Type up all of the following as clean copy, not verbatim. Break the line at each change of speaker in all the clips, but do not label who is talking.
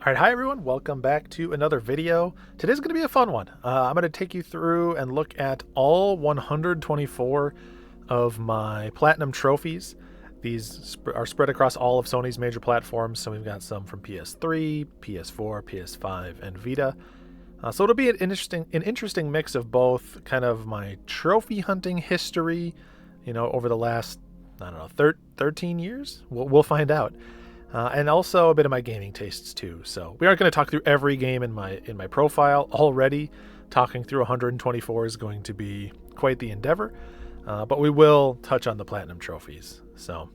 Alright, hi everyone, welcome back to another video. Today's going to be a fun one. I'm going to take you through and look at all 124 of my Platinum trophies. These are spread across all of Sony's major platforms, so we've got some from PS3, PS4, PS5, and Vita. So it'll be an interesting mix of both kind of my trophy hunting history, over the last, 13 years? We'll find out. And also a bit of my gaming tastes too. So we aren't going to talk through every game in my profile already. Talking through 124 is going to be quite the endeavor, but we will touch on the Platinum trophies. So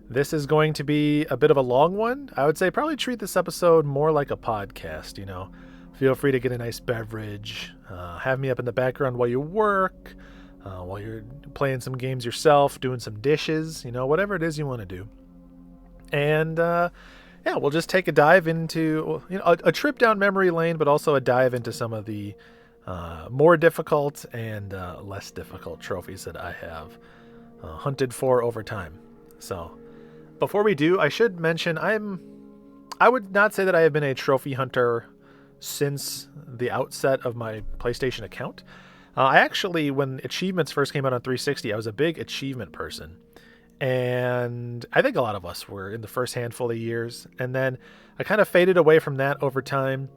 this is going to be a bit of a long one. I would say probably treat this episode more like a podcast. Feel free to get a nice beverage, have me up in the background while you work, while you're playing some games yourself, doing some dishes, whatever it is you want to do. And we'll just take a dive into a trip down memory lane, but also a dive into some of the more difficult and less difficult trophies that I have hunted for over time. So before we do, I should mention I would not say that I have been a trophy hunter since the outset of my PlayStation account. I actually, when achievements first came out on 360, I was a big achievement person. And I think a lot of us were in the first handful of years. And then I kind of faded away from that over time.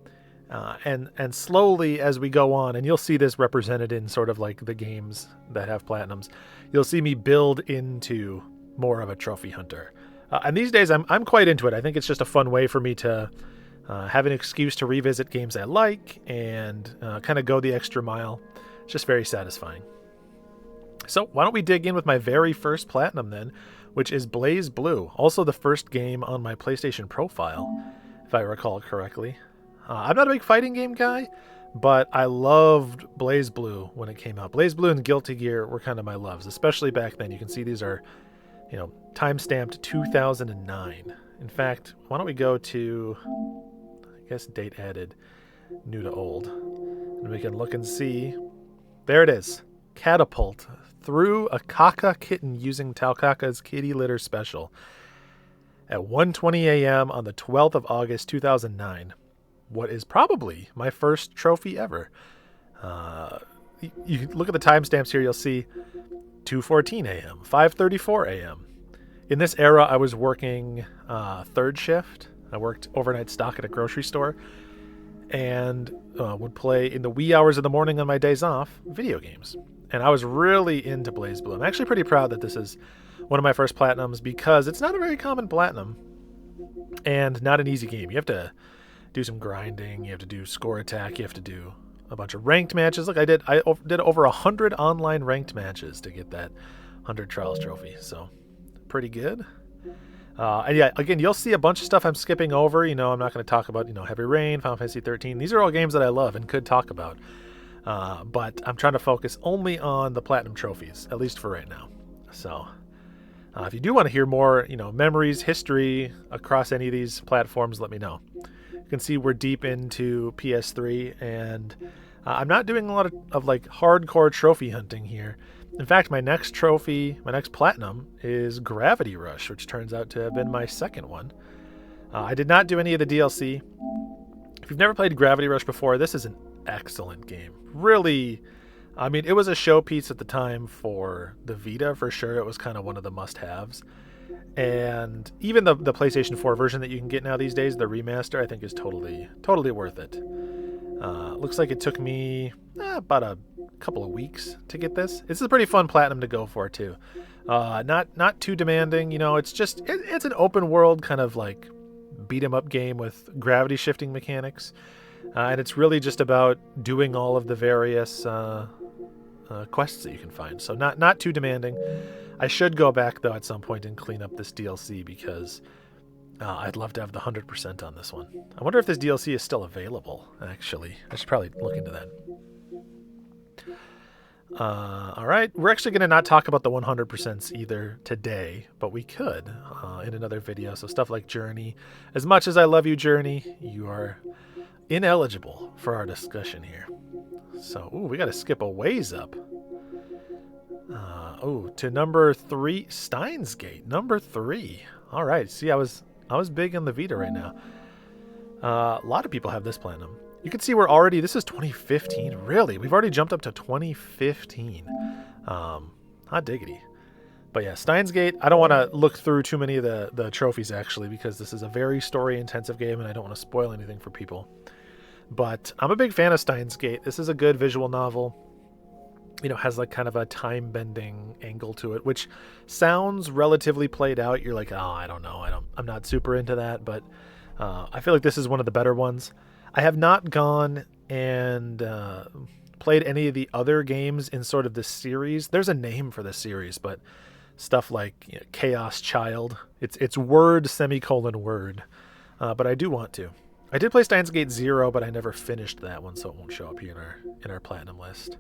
And slowly as we go on, and you'll see this represented in sort of like the games that have platinums, you'll see me build into more of a trophy hunter. And these days I'm quite into it. I think it's just a fun way for me to have an excuse to revisit games I like and kind of go the extra mile. It's just very satisfying. So why don't we dig in with my very first platinum then, which is BlazBlue, also the first game on my PlayStation profile, if I recall correctly. I'm not a big fighting game guy, but I loved BlazBlue when it came out. BlazBlue and Guilty Gear were kind of my loves, especially back then. You can see these are, time-stamped 2009. In fact, why don't we go to, I guess date added, new to old, and we can look and see. There it is. Catapult through a Kaka kitten using Talkaka's kitty litter special at 1:20 a.m. on the 12th of August 2009. What is probably my first trophy ever. You look at the timestamps here, you'll see 2:14 a.m., 5:34 a.m. In this era, I was working third shift. I worked overnight stock at a grocery store and would play in the wee hours of the morning on my days off video games. And I was really into BlazBlue. I'm actually pretty proud that this is one of my first platinums because it's not a very common platinum and not an easy game. You have to do some grinding. You have to do score attack. You have to do a bunch of ranked matches. Look, I did over 100 online ranked matches to get that 100 Trials trophy. So pretty good. And yeah, again, you'll see a bunch of stuff I'm skipping over. I'm not going to talk about, Heavy Rain, Final Fantasy 13. These are all games that I love and could talk about. But I'm trying to focus only on the Platinum trophies, at least for right now. So if you do want to hear more, memories, history across any of these platforms, let me know. You can see we're deep into PS3, and I'm not doing a lot of like hardcore trophy hunting here. In fact, my next platinum is Gravity Rush, which turns out to have been my second one. I did not do any of the DLC. If you've never played Gravity Rush before, this is an excellent game. Really, it was a showpiece at the time for the Vita, for sure. It was kind of one of the must-haves. And even the PlayStation 4 version that you can get now these days, the remaster, I think is totally worth it. Looks like it took me about a couple of weeks to get this. This is a pretty fun platinum to go for too. Not too demanding. It's an open world kind of like beat 'em up game with gravity shifting mechanics. And it's really just about doing all of the various quests that you can find. So not too demanding. I should go back, though, at some point and clean up this DLC because I'd love to have the 100% on this one. I wonder if this DLC is still available, actually. I should probably look into that. All right. We're actually going to not talk about the 100% either today, but we could in another video. So stuff like Journey. As much as I love you, Journey, you are ineligible for our discussion here. So, we got to skip a ways up. To number 3, Steins Gate. Number 3. All right. See, I was big on the Vita right now. A lot of people have this platinum. You can see we're already, this is 2015. Really? We've already jumped up to 2015. Hot diggity. But yeah, Steins Gate, I don't want to look through too many of the trophies, actually, because this is a very story-intensive game, and I don't want to spoil anything for people. But I'm a big fan of Steins Gate. This is a good visual novel. You know, has like kind of a time-bending angle to it, which sounds relatively played out. You're like, oh, I don't know. I'm not super into that, but I feel like this is one of the better ones. I have not gone and played any of the other games in sort of this series. There's a name for this series, but stuff like, you know, Chaos Child. It's word semicolon word, but I do want to. I did play Steins Gate 0, but I never finished that one, so it won't show up here in our platinum list.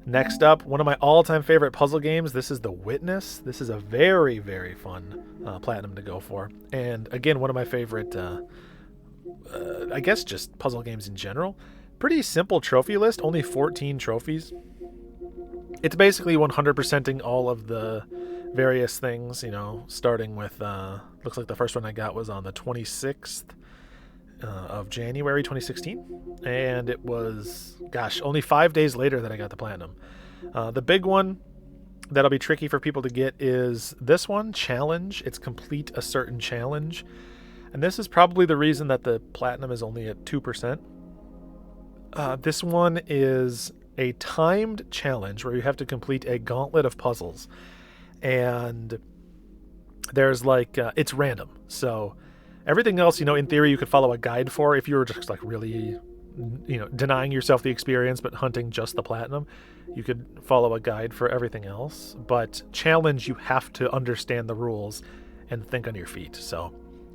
Next up, one of my all-time favorite puzzle games. This is The Witness. This is a very, very fun platinum to go for, and again, one of my favorite, I guess, just puzzle games in general. Pretty simple trophy list, only 14 trophies. It's basically 100%ing all of the various things, you know, starting with, looks like the first one I got was on the 26th of January 2016, and it was, gosh, only 5 days later that I got the platinum. The big one that'll be tricky for people to get is this one, Challenge. It's complete a certain challenge, and this is probably the reason that the platinum is only at 2%. This one is a timed challenge where you have to complete a gauntlet of puzzles, and there's like it's random, so everything else, you know, in theory you could follow a guide for if you were just like really, you know, denying yourself the experience but hunting just the platinum. You could follow a guide for everything else, but challenge, you have to understand the rules and think on your feet, so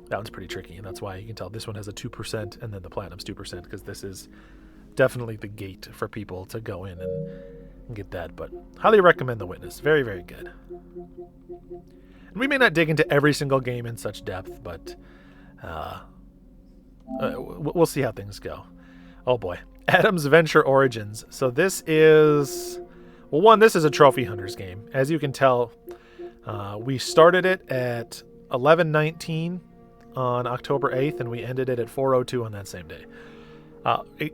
that one's pretty tricky, and that's why you can tell this one has a 2% and then the platinum's 2%, because this is definitely the gate for people to go in and get that. But highly recommend The Witness. Very, very good. And we may not dig into every single game in such depth, but we'll see how things go. Oh boy. Adam's Venture Origins. So this is, well, one, this is a Trophy Hunters game. As you can tell, we started it at 11:19 on October 8th, and we ended it at 4:02 on that same day.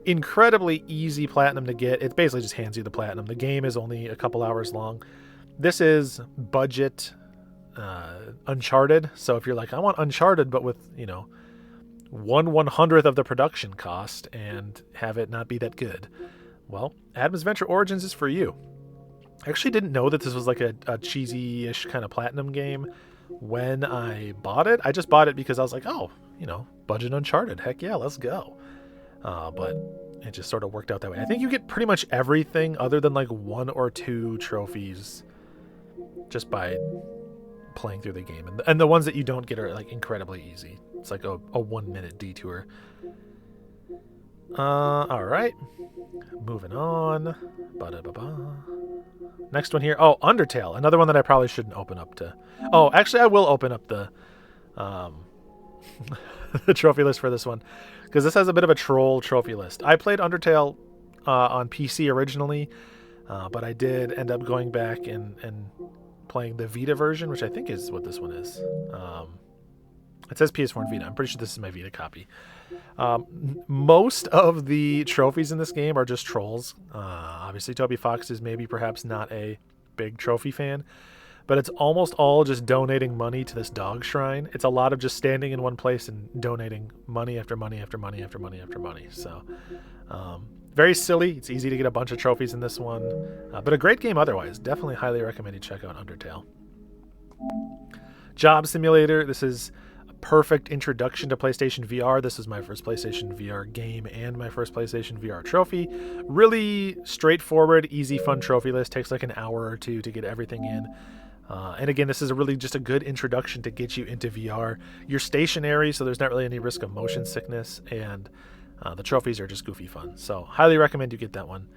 Incredibly easy platinum to get. It basically just hands you the platinum. The game is only a couple hours long. This is budget Uncharted. So if you're like, I want Uncharted, but with, you know, 1/100th of the production cost and have it not be that good, well, Adam's Venture Origins is for you. I actually didn't know that this was like a cheesy-ish kind of platinum game when I bought it. I just bought it because I was like, oh, you know, budget Uncharted. Heck yeah, let's go. But it just sort of worked out that way. I think you get pretty much everything other than like 1 or 2 trophies just by playing through the game. And the ones that you don't get are like incredibly easy. It's like a 1-minute detour. All right. Moving on. Ba-da-ba-ba. Next one here. Oh, Undertale. Another one that I probably shouldn't open up to. Oh, actually, I will open up the the trophy list for this one, because this has a bit of a troll trophy list. I played Undertale on PC originally, but I did end up going back and playing the Vita version, which I think is what this one is. It says PS4 and Vita. I'm pretty sure this is my Vita copy. Most of the trophies in this game are just trolls. Obviously, Toby Fox is maybe perhaps not a big trophy fan, but it's almost all just donating money to this dog shrine. It's a lot of just standing in one place and donating money after money after money after money after money. So very silly. It's easy to get a bunch of trophies in this one, but a great game otherwise. Definitely highly recommend you check out Undertale. Job Simulator. This is a perfect introduction to PlayStation VR. This is my first PlayStation VR game and my first PlayStation VR trophy. Really straightforward, easy, fun trophy list. Takes like an hour or two to get everything in. And again, this is really just a good introduction to get you into VR. You're stationary, so there's not really any risk of motion sickness, and the trophies are just goofy fun. So highly recommend you get that one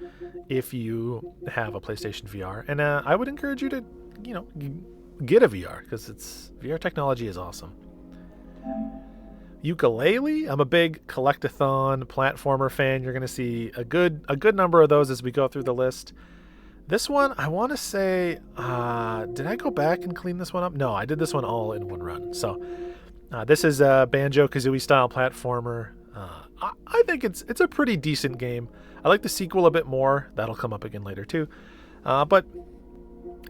if you have a PlayStation VR. And I would encourage you to, you know, get a VR, because VR technology is awesome. Ukulele. I'm a big collectathon platformer fan. You're going to see a good number of those as we go through the list. This one, I want to say, did I go back and clean this one up? No, I did this one all in one run. So This is a Banjo-Kazooie style platformer. I think it's a pretty decent game. I like the sequel a bit more. That'll come up again later too. But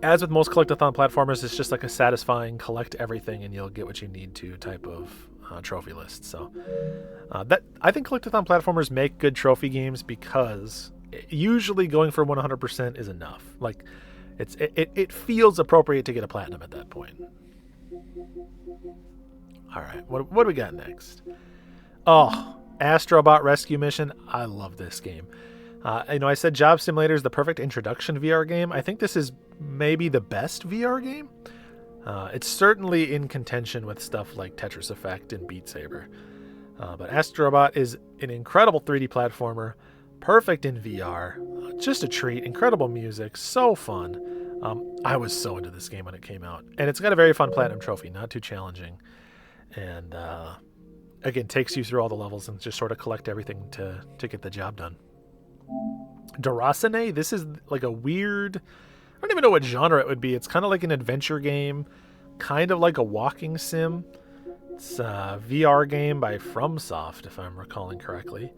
as with most collectathon platformers, it's just like a satisfying collect everything and you'll get what you need to type of trophy list. So that I think collectathon platformers make good trophy games because usually going for 100% is enough. Like it feels appropriate to get a platinum at that point. All right, what do we got next? Oh, Astrobot Rescue Mission. I love this game. I said Job Simulator is the perfect introduction VR game. I think this is maybe the best VR game. It's certainly in contention with stuff like Tetris Effect and Beat Saber. But Astrobot is an incredible 3D platformer, perfect in VR, just a treat, incredible music, so fun. I was so into this game when it came out. And it's got a very fun platinum trophy, not too challenging. And again, takes you through all the levels and just sort of collect everything to get the job done. Dorasene, this is like a weird, I don't even know what genre it would be. It's kind of like an adventure game, kind of like a walking sim. It's a VR game by FromSoft, if I'm recalling correctly.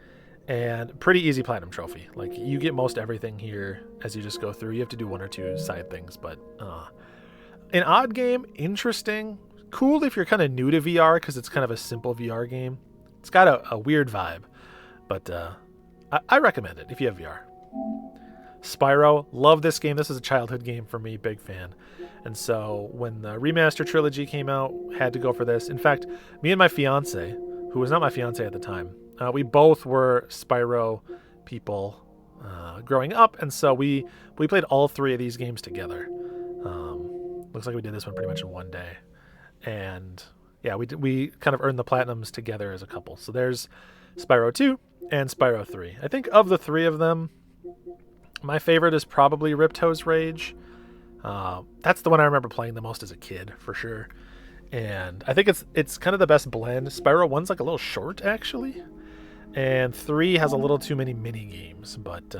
And pretty easy platinum trophy. Like, you get most everything here as you just go through. You have to do one or two side things, but an odd game, interesting, cool if you're kind of new to VR because it's kind of a simple VR game. It's got a weird vibe, but I recommend it if you have VR. Spyro, love this game. This is a childhood game for me, big fan. And so when the remaster trilogy came out, had to go for this. In fact, me and my fiance, who was not my fiance at the time, we both were Spyro people growing up, and so we played all three of these games together. Looks like we did this one pretty much in one day. And yeah, we kind of earned the platinums together as a couple. So there's Spyro 2 and Spyro 3. I think of the three of them, my favorite is probably Ripto's Rage. That's the one I remember playing the most as a kid, for sure. And I think it's kind of the best blend. Spyro 1's like a little short, actually. And 3 has a little too many mini games, but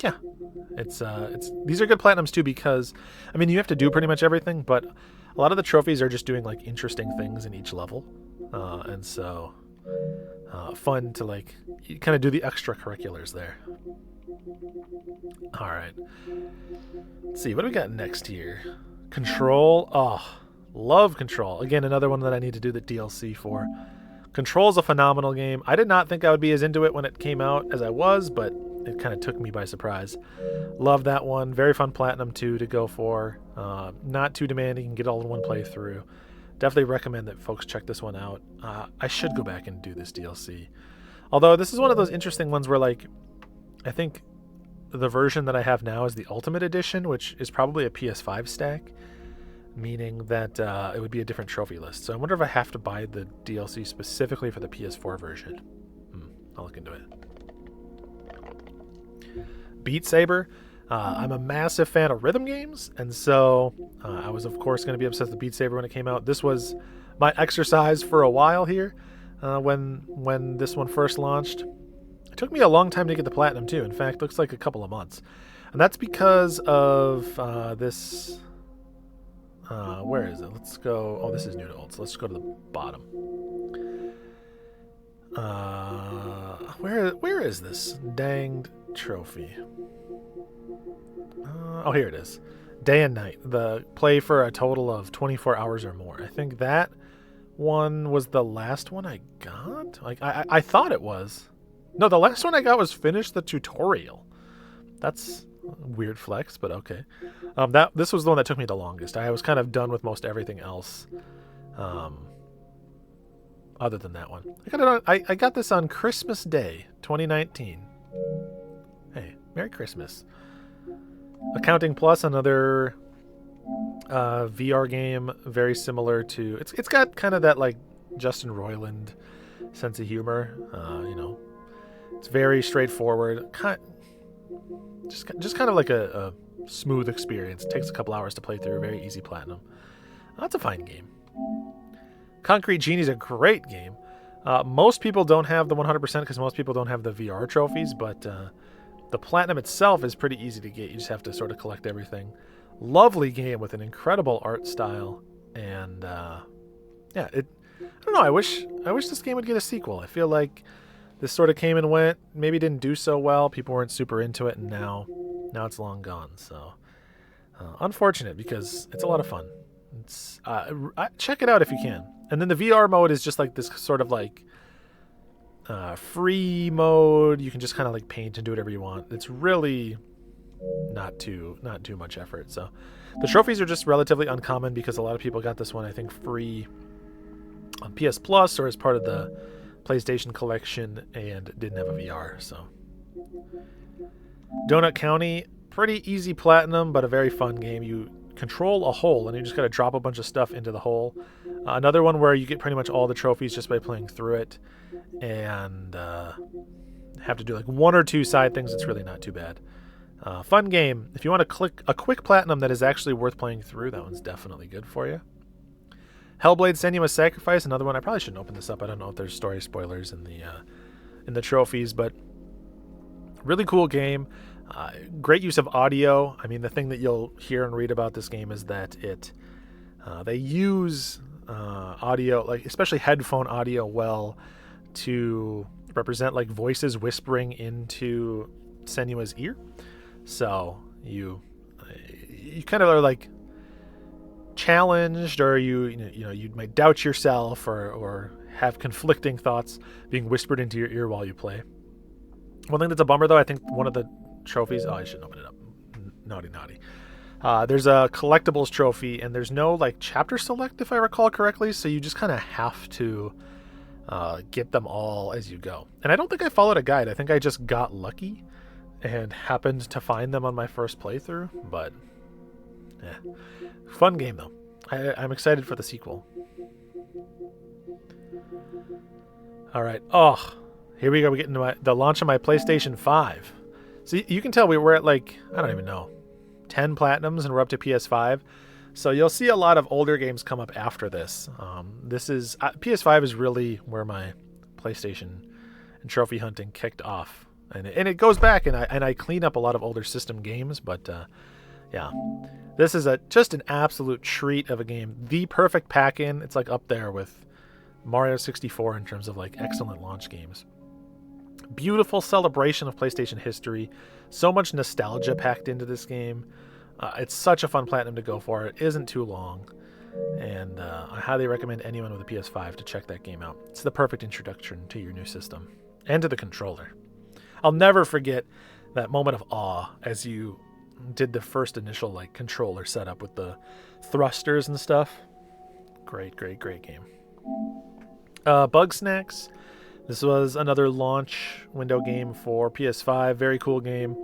yeah, it's these are good platinums too because I mean you have to do pretty much everything, but a lot of the trophies are just doing like interesting things in each level, and so fun to like kind of do the extracurriculars there. All right, let's see what do we got next here. Control. Oh, love Control. Again, another one that I need to do the DLC for. Control's a phenomenal game. I did not think I would be as into it when it came out as I was, but it kind of took me by surprise. Love that one. Very fun platinum too to go for. Not too demanding. You can get all in one playthrough. Definitely recommend that folks check this one out. I should go back and do this DLC. Although this is one of those interesting ones where like, I think the version that I have now is the Ultimate Edition, which is probably a PS5 stack, meaning that it would be a different trophy list. So I wonder if I have to buy the DLC specifically for the PS4 version. I'll look into it. Beat Saber. I'm a massive fan of rhythm games, and so I was of course going to be obsessed with Beat Saber when it came out. This was my exercise for a while here when this one first launched. It took me a long time to get the platinum too. In fact, looks like a couple of months, and that's because of this. Where is it? Let's go. Oh, this is new to old, so let's go to the bottom. Where is this danged trophy? Oh, here it is. Day and Night. The play for a total of 24 hours or more. I think that one was the last one I got. Like I thought it was. No, the last one I got was finish the tutorial. That's a weird flex, but okay. This was the one that took me the longest. I was kind of done with most everything else. Other than that one. I got this on Christmas Day, 2019. Hey, Merry Christmas. Accounting Plus, another VR game very similar to... It's got kind of that like Justin Roiland sense of humor. It's very straightforward. Just kind of like a smooth experience. It takes a couple hours to play through. Very easy platinum. That's a fine game. Concrete Genie is a great game. Most people don't have the 100% because most people don't have the VR trophies, but the platinum itself is pretty easy to get. You just have to sort of collect everything. Lovely game with an incredible art style, and yeah, I don't know. I wish this game would get a sequel. I feel like this sort of came and went. Maybe didn't do so well. People weren't super into it, and now it's long gone. So unfortunate, because it's a lot of fun. It's check it out if you can. And then the VR mode is just like this sort of like free mode. You can just kind of like paint and do whatever you want. It's really not too much effort. So the trophies are just relatively uncommon, because a lot of people got this one, I think, free on PS Plus or as part of the PlayStation collection, and didn't have a VR. So Donut County, pretty easy platinum, but a very fun game. You control a hole, and you just got to drop a bunch of stuff into the hole. Another one where you get pretty much all the trophies just by playing through it, and have to do like one or two side things. It's really not too bad. Fun game. If you want a quick platinum that is actually worth playing through, that one's definitely good for you. Hellblade: Senua's Sacrifice, another one. I probably shouldn't open this up. I don't know if there's story spoilers in the trophies, but really cool game. Great use of audio. I mean, the thing that you'll hear and read about this game is that they use audio, like especially headphone audio, well, to represent like voices whispering into Senua's ear. So you kind of are like challenged, or you might doubt yourself, or have conflicting thoughts being whispered into your ear while you play. One thing that's a bummer, though, I think one of the trophies, I shouldn't open it up, naughty. There's a collectibles trophy, and there's no like chapter select, if I recall correctly, so you just kind of have to get them all as you go. And I don't think I followed a guide. I think I just got lucky and happened to find them on my first playthrough. But fun game, though. I'm excited for the sequel. All right. Oh, here we go. We get into the launch of my PlayStation 5. So you can tell we're at like, I don't even know, 10 platinums, and we're up to PS5. So you'll see a lot of older games come up after this. This is PS5 is really where my PlayStation and trophy hunting kicked off, and it goes back, and I clean up a lot of older system games. But yeah, this is just an absolute treat of a game. The perfect pack-in. It's like up there with Mario 64 in terms of like excellent launch games. Beautiful celebration of PlayStation history. So much nostalgia packed into this game. It's such a fun platinum to go for. It isn't too long, and I highly recommend anyone with a PS5 to check that game out. It's the perfect introduction to your new system and to the controller. I'll never forget that moment of awe as you did the first initial like controller setup with the thrusters and stuff. Great game. Bug Snacks. This was another launch window game for PS5. Very cool game.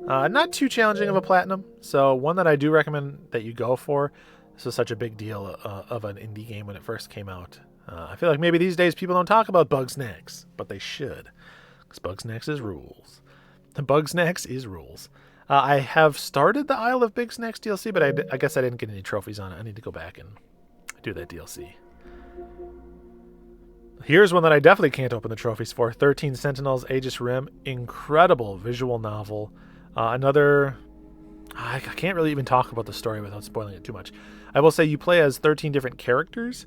Not too challenging of a platinum, so one that I do recommend that you go for. This was such a big deal of an indie game when it first came out. I feel like maybe these days people don't talk about Bug Snacks, but they should, because Bug Snacks is rules. Bug Snacks is rules. I have started the Isle of Big Snacks DLC, but I guess I didn't get any trophies on it. I need to go back and do that DLC. Here's one that I definitely can't open the trophies for. 13 Sentinels, Aegis Rim. Incredible visual novel. Another... I can't really even talk about the story without spoiling it too much. I will say you play as 13 different characters,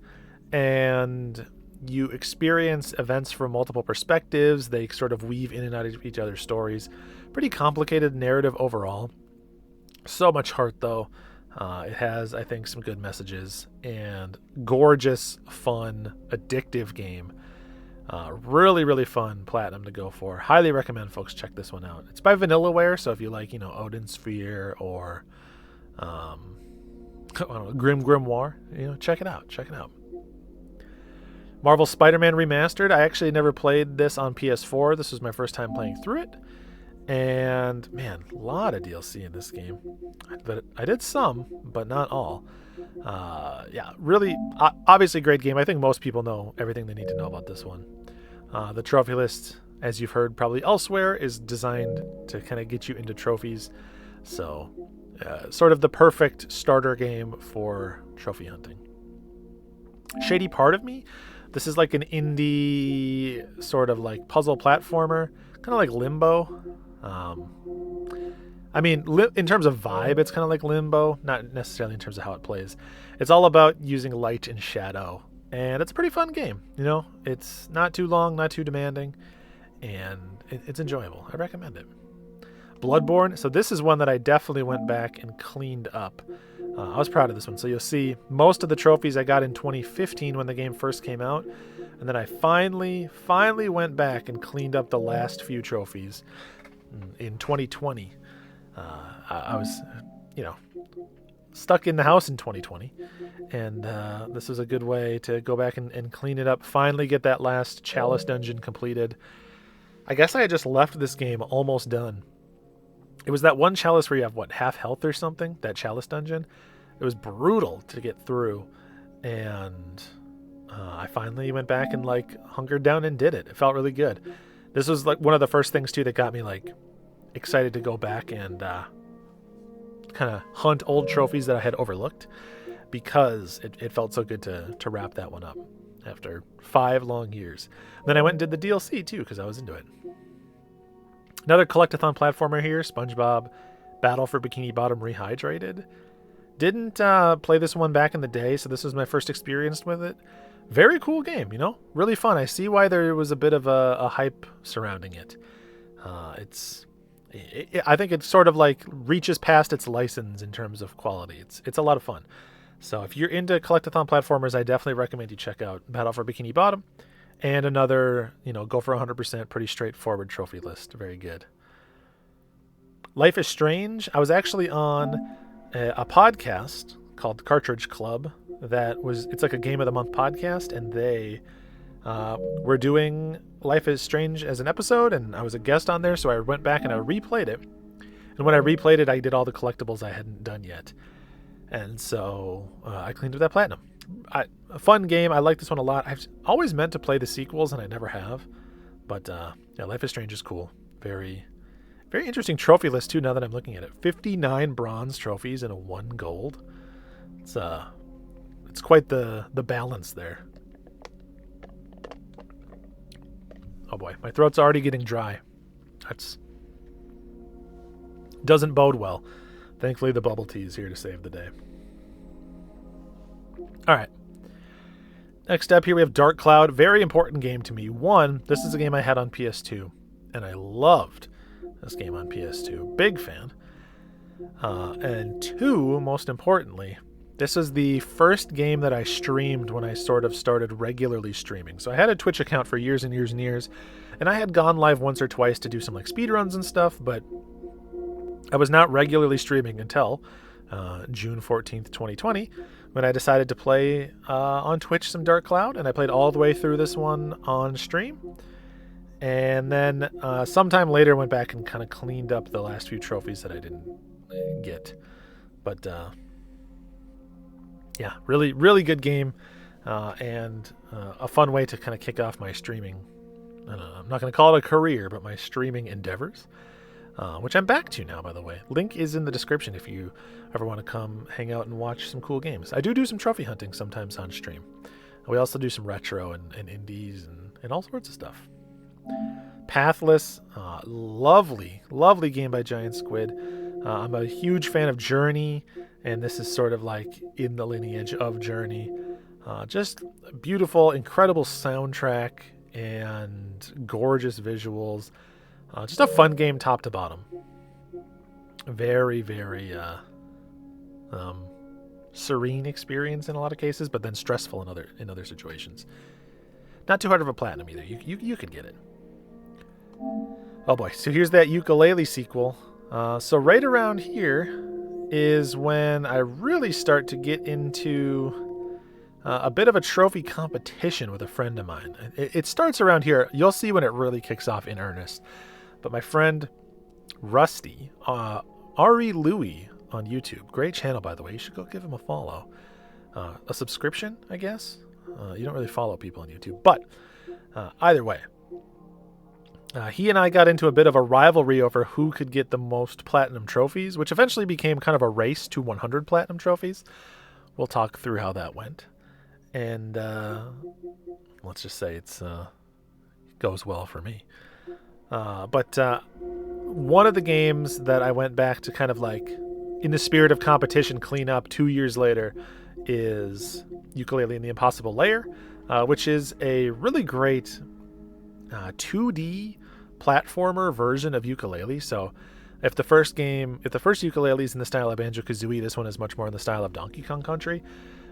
and you experience events from multiple perspectives. They sort of weave in and out of each other's stories. Pretty complicated narrative overall. So much heart, though. It has, I think, some good messages, and gorgeous, fun, addictive game. Really fun platinum to go for. Highly recommend folks check this one out. It's by Vanillaware, so if you like, Odin Sphere or I don't know, Grim Grimoire, check it out. Marvel Spider-Man Remastered. I actually never played this on PS4. This was my first time playing through it. And man, a lot of DLC in this game. I did some, but not all. Yeah, really, obviously great game. I think most people know everything they need to know about this one. The trophy list, as you've heard probably elsewhere, is designed to kind of get you into trophies. So, sort of the perfect starter game for trophy hunting. Shady Part of Me. This is like an indie sort of like puzzle platformer, kind of like Limbo. I mean, in terms of vibe, it's kind of like Limbo, not necessarily in terms of how it plays. It's all about using light and shadow and it's a pretty fun game. It's not too long, not too demanding, and it's enjoyable. I recommend it. Bloodborne. So this is one that I definitely went back and cleaned up. I was proud of this one. So you'll see most of the trophies I got in 2015 when the game first came out, and then I finally went back and cleaned up the last few trophies in 2020. I was, stuck in the house in 2020, and this was a good way to go back and clean it up. Finally get that last Chalice dungeon completed. I guess I had just left this game almost done. It was that one Chalice where you have, half health or something? That Chalice dungeon? It was brutal to get through. And I finally went back and, hunkered down and did it. It felt really good. This was, one of the first things, too, that got me, excited to go back and kind of hunt old trophies that I had overlooked. Because it felt so good to wrap that one up after 5 long years. And then I went and did the DLC, too, because I was into it. Another collectathon platformer here, SpongeBob Battle for Bikini Bottom Rehydrated. Didn't play this one back in the day, so this was my first experience with it. Very cool game, really fun. I see why there was a bit of a hype surrounding it. I think it sort of reaches past its license in terms of quality. It's a lot of fun. So if you're into collectathon platformers, I definitely recommend you check out Battle for Bikini Bottom. And another, go for 100%, pretty straightforward trophy list. Very good. Life is Strange. I was actually on a podcast called Cartridge Club. It's like a Game of the Month podcast, and they were doing Life is Strange as an episode, and I was a guest on there, so I went back and I replayed it. And when I replayed it, I did all the collectibles I hadn't done yet. And so I cleaned up that platinum. A fun game. I like this one a lot. I've always meant to play the sequels, and I never have. But Life is Strange is cool. Very, very interesting trophy list too. Now that I'm looking at it, 59 bronze trophies and 1 gold. It's quite the balance there. Oh boy, my throat's already getting dry. Doesn't bode well. Thankfully, the bubble tea is here to save the day. All right. Next up here, we have Dark Cloud. Very important game to me. One, this is a game I had on PS2, and I loved this game on PS2. Big fan. And 2, most importantly, this is the first game that I streamed when I sort of started regularly streaming. So I had a Twitch account for years and years and years, and I had gone live once or twice to do some speedruns and stuff, but I was not regularly streaming until June 14th, 2020, when I decided to play on Twitch some Dark Cloud, and I played all the way through this one on stream. And then sometime later went back and kind of cleaned up the last few trophies that I didn't get. But really, really good game, and a fun way to kind of kick off my streaming. I'm not going to call it a career, but my streaming endeavors. Which I'm back to now, by the way. Link is in the description if you ever want to come hang out and watch some cool games. I do some trophy hunting sometimes on stream. We also do some retro and indies and all sorts of stuff. Pathless, lovely game by Giant Squid. I'm a huge fan of Journey, and this is sort of in the lineage of Journey. Just beautiful, incredible soundtrack and gorgeous visuals. Just a fun game top to bottom. Very, very serene experience in a lot of cases, but then stressful in other situations. Not too hard of a platinum either. You could get it. Oh boy, so here's that ukulele sequel. So right around here is when I really start to get into a bit of a trophy competition with a friend of mine. It starts around here. You'll see when it really kicks off in earnest. But my friend Rusty, Ari Louie on YouTube, great channel by the way. You should go give him a follow, a subscription, I guess. You don't really follow people on YouTube, but either way, he and I got into a bit of a rivalry over who could get the most platinum trophies, which eventually became kind of a race to 100 platinum trophies. We'll talk through how that went, and let's just say it goes well for me. But one of the games that I went back to kind of in the spirit of competition clean up 2 years later is Yooka-Laylee and the Impossible Lair, which is a really great 2D platformer version of Yooka-Laylee. So if the first Yooka-Laylee is in the style of Banjo-Kazooie, this one is much more in the style of Donkey Kong Country.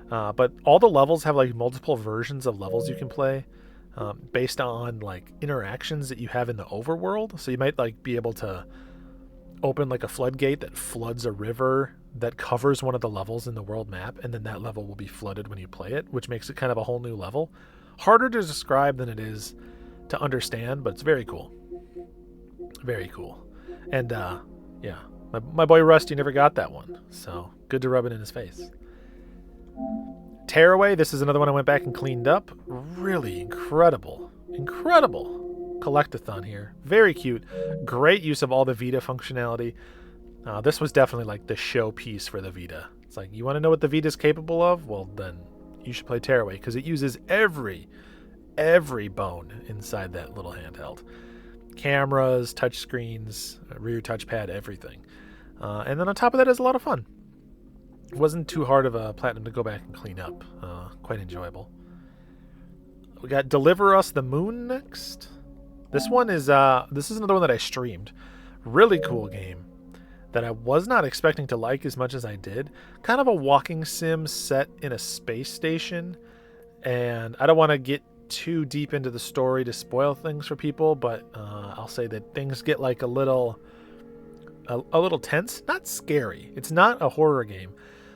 But all the levels have like multiple versions of levels you can play based on like interactions that you have in the overworld. So you might like be able to open like a floodgate that floods a river that covers one of the levels in the world map, and then that level will be flooded when you play it, which makes it kind of a whole new level. Harder to describe than it is to understand, but it's very cool. Very cool. And yeah, my boy Rusty never got that one, so good to rub it in his face. Tearaway, this is another one I went back and cleaned up. Really incredible collectathon here. Very cute. Great use of all the Vita functionality. This was definitely like the showpiece for the Vita. It's like, you want to know what the Vita is capable of? Well, then you should play Tearaway, because it uses every bone inside that little handheld. Cameras, touchscreens, rear touchpad, everything. And then on top of that, it's a lot of fun. It wasn't too hard of a platinum to go back and clean up. Quite enjoyable. We got Deliver Us the Moon next. This is another one that I streamed. Really cool game that I was not expecting to like as much as I did. Kind of a walking sim set in a space station. And I don't want to get too deep into the story to spoil things for people, but I'll say that things get like a little tense. Not scary. It's not a horror game,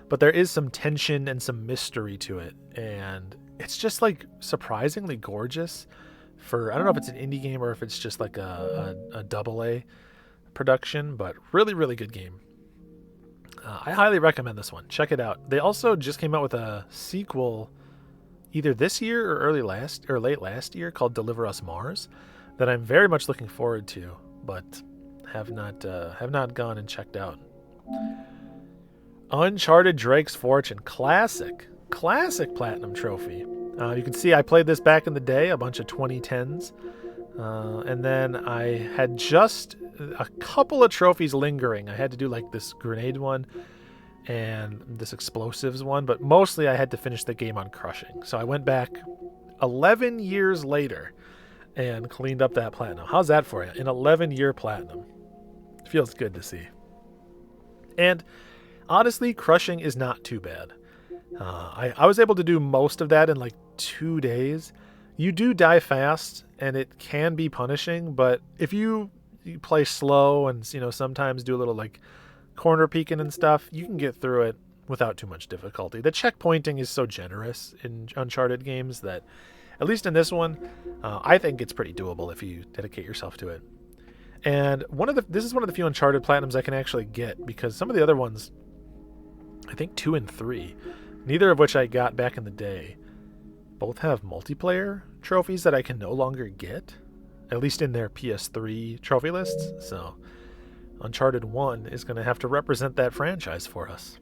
but there is some tension and some mystery to it. And it's just like surprisingly gorgeous for, I don't know if it's an indie game or if it's just like a AA production, but really, really good game. I highly recommend this one. Check it out. They also just came out with a sequel either this year or late last year called Deliver Us Mars that I'm very much looking forward to, but have not gone and checked out. Uncharted Drake's Fortune, classic platinum trophy. You can see I played this back in the day, a bunch of 2010s, and then I had just a couple of trophies lingering. I had to do like this grenade one and this explosives one, but mostly I had to finish the game on crushing. So I went back 11 years later and cleaned up that platinum. How's that for you? An 11-year platinum. Feels good to see. And honestly, crushing is not too bad. I was able to do most of that in like 2 days. You do die fast, and it can be punishing, but if you play slow and sometimes do a little like corner peeking and stuff, you can get through it without too much difficulty. The checkpointing is so generous in Uncharted games that, at least in this one, I think it's pretty doable if you dedicate yourself to it. And this is one of the few Uncharted Platinums I can actually get, because some of the other ones, I think 2 and 3, neither of which I got back in the day, both have multiplayer trophies that I can no longer get, at least in their PS3 trophy lists. So Uncharted 1 is going to have to represent that franchise for us.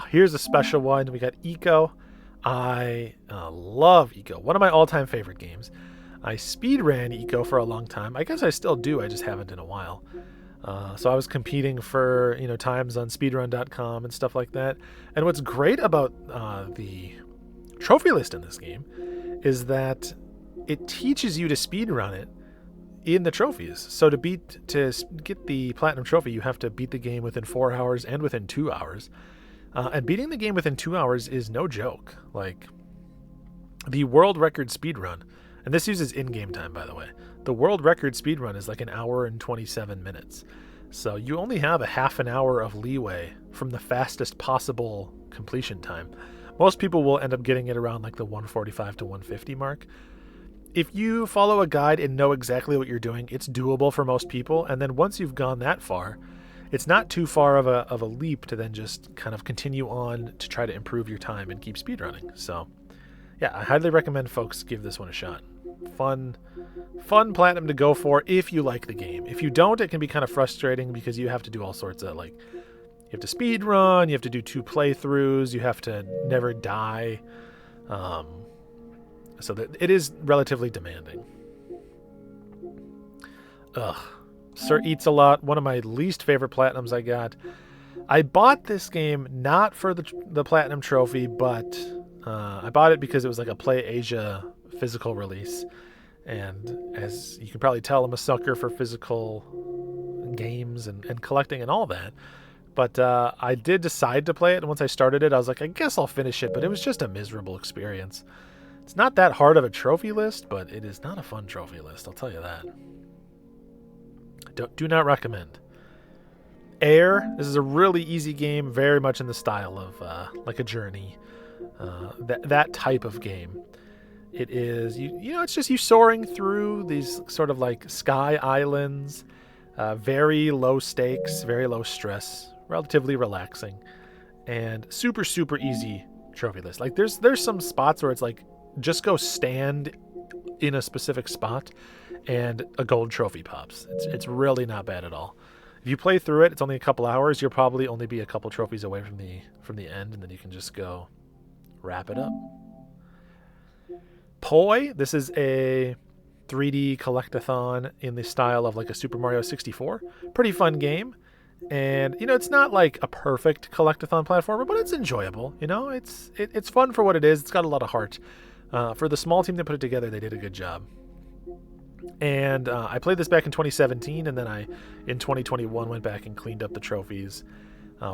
Here's a special one. We got Eco. I love Eco. One of my all-time favorite games. I speedran Eco for a long time. I guess I still do. I just haven't in a while. So I was competing for times on speedrun.com and stuff like that. And what's great about the trophy list in this game is that it teaches you to speedrun it in the trophies. So to get the platinum trophy, you have to beat the game within 4 hours and within 2 hours. And beating the game within 2 hours is no joke. Like, the world record speedrun, and this uses in-game time, by the way. The world record speedrun is like 1 hour and 27 minutes. So you only have a half an hour of leeway from the fastest possible completion time. Most people will end up getting it around like the 145 to 150 mark. If you follow a guide and know exactly what you're doing, it's doable for most people. And then once you've gone that far, it's not too far of a leap to then just kind of continue on to try to improve your time and keep speedrunning. So yeah, I highly recommend folks give this one a shot. Fun platinum to go for if you like the game. If you don't, it can be kind of frustrating because you have to do all sorts of you have to speed run, you have to do 2 playthroughs, you have to never die. So that it is relatively demanding. Sir Eats a Lot, one of my least favorite platinums I got. I bought this game not for the Platinum Trophy, but I bought it because it was like a Play Asia physical release. And as you can probably tell, I'm a sucker for physical games and collecting and all that. But I did decide to play it, and once I started it, I was like, I guess I'll finish it, but it was just a miserable experience. It's not that hard of a trophy list, but it is not a fun trophy list, I'll tell you that. Do not recommend. Air, this is a really easy game, very much in the style of like a Journey, that type of game. It is, you know, it's just you soaring through these sort of like sky islands, very low stakes, very low stress, relatively relaxing, and super, super easy trophy list. Like there's some spots where it's like, just go stand in a specific spot and a gold trophy pops. It's really not bad at all. If you play through it, it's only a couple hours. You'll probably only be a couple trophies away from the end, and then you can just go wrap it up. Poi, this is a 3D collectathon in the style of like a Super Mario 64. Pretty fun game. And, you know, it's not like a perfect collectathon platformer, but it's enjoyable. You know, it's fun for what it is. It's got a lot of heart. For the small team that put it together, they did a good job. And I played this back in 2017, and then in 2021, went back and cleaned up the trophies,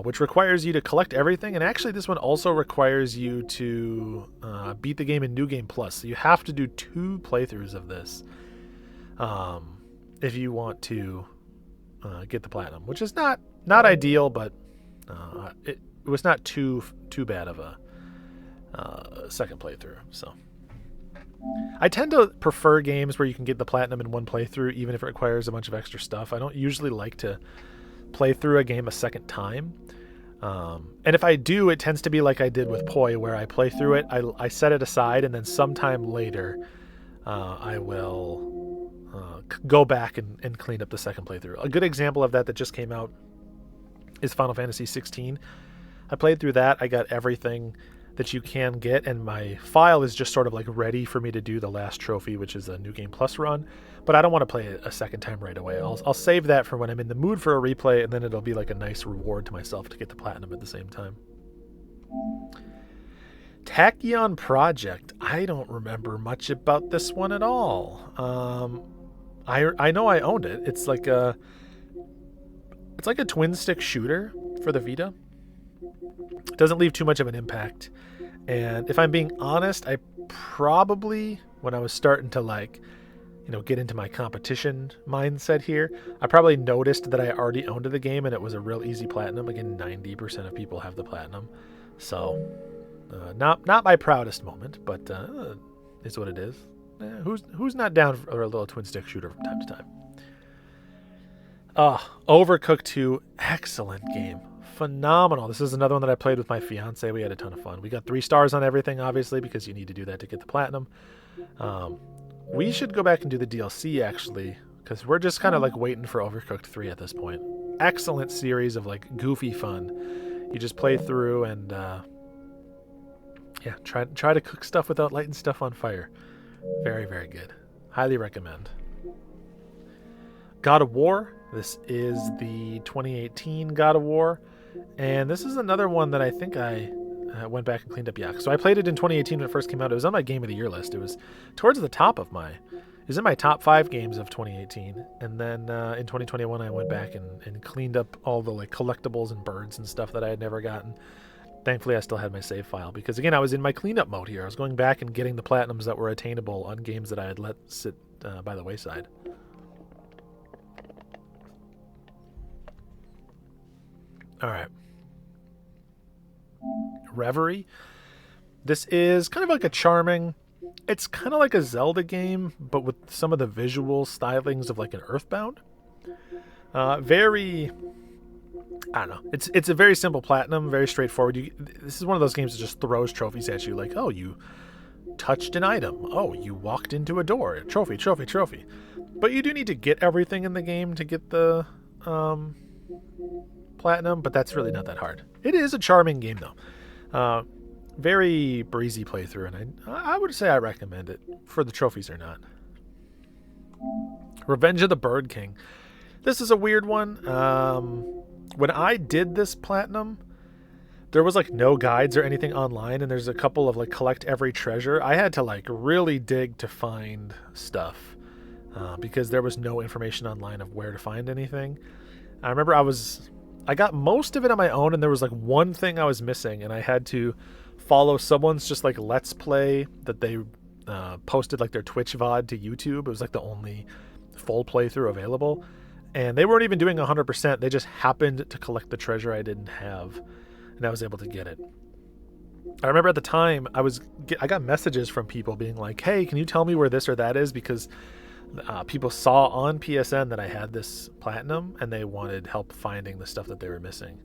which requires you to collect everything. And actually, this one also requires you to beat the game in New Game Plus. So you have to do 2 playthroughs of this if you want to get the platinum, which is not ideal, but it was not too bad of a second playthrough. So I tend to prefer games where you can get the platinum in one playthrough, even if it requires a bunch of extra stuff. I don't usually like to play through a game a second time. And if I do, it tends to be like I did with Poi, where I play through it, I set it aside, and then sometime later I will go back and clean up the second playthrough. A good example of that just came out is Final Fantasy 16. I played through that. I got everything that you can get, and my file is just sort of like ready for me to do the last trophy, which is a New Game Plus run, but I don't want to play it a second time right away. I'll save that for when I'm in the mood for a replay, and then it'll be like a nice reward to myself to get the platinum at the same time. Tachyon Project. I don't remember much about this one at all. I know I owned it. It's like a twin stick shooter for the Vita. It doesn't leave too much of an impact. And if I'm being honest, I probably, when I was starting to like, you know, get into my competition mindset here, I probably noticed that I already owned the game and it was a real easy platinum. Again, 90% of people have the platinum. So, not my proudest moment, but it's what it is. Who's not down for a little twin stick shooter from time to time? Overcooked 2, excellent game. Phenomenal. This is another one that I played with my fiance. We had a ton of fun. We got 3 stars on everything, obviously, because you need to do that to get the platinum. We should go back and do the DLC, actually, because we're just kind of like waiting for Overcooked 3 at this point. Excellent series of like goofy fun. You just play through and yeah, try to cook stuff without lighting stuff on fire. Very, very good. Highly recommend. God of War. This is the 2018 God of War. And this is another one that I think I went back and cleaned up. Yeah, so I played it in 2018 when it first came out. It was on my Game of the Year list. It was towards the top of it was in my top 5 games of 2018. And then in 2021, I went back and cleaned up all the like collectibles and birds and stuff that I had never gotten. Thankfully, I still had my save file because, again, I was in my cleanup mode here. I was going back and getting the platinums that were attainable on games that I had let sit by the wayside. All right. Reverie. This is kind of like a charming... It's kind of like a Zelda game, but with some of the visual stylings of like an Earthbound. Very... I don't know. It's a very simple platinum, very straightforward. This is one of those games that just throws trophies at you like, oh, you touched an item. Oh, you walked into a door. Trophy, trophy, trophy. But you do need to get everything in the game to get the... platinum, but that's really not that hard. It is a charming game though. Very breezy playthrough, and I would say I recommend it for the trophies or not. Revenge of the Bird King. This is a weird one. when I did this platinum, there was like no guides or anything online, and there's a couple of like collect every treasure. I had to like really dig to find stuff because there was no information online of where to find anything. I remember I got most of it on my own, and there was like one thing I was missing, and I had to follow someone's just like let's play that they posted like their Twitch VOD to YouTube. It was like the only full playthrough available, and they weren't even doing 100%. They just happened to collect the treasure I didn't have, and I was able to get it. I remember at the time I got messages from people being like, hey, can you tell me where this or that is, because people saw on PSN that I had this platinum and they wanted help finding the stuff that they were missing.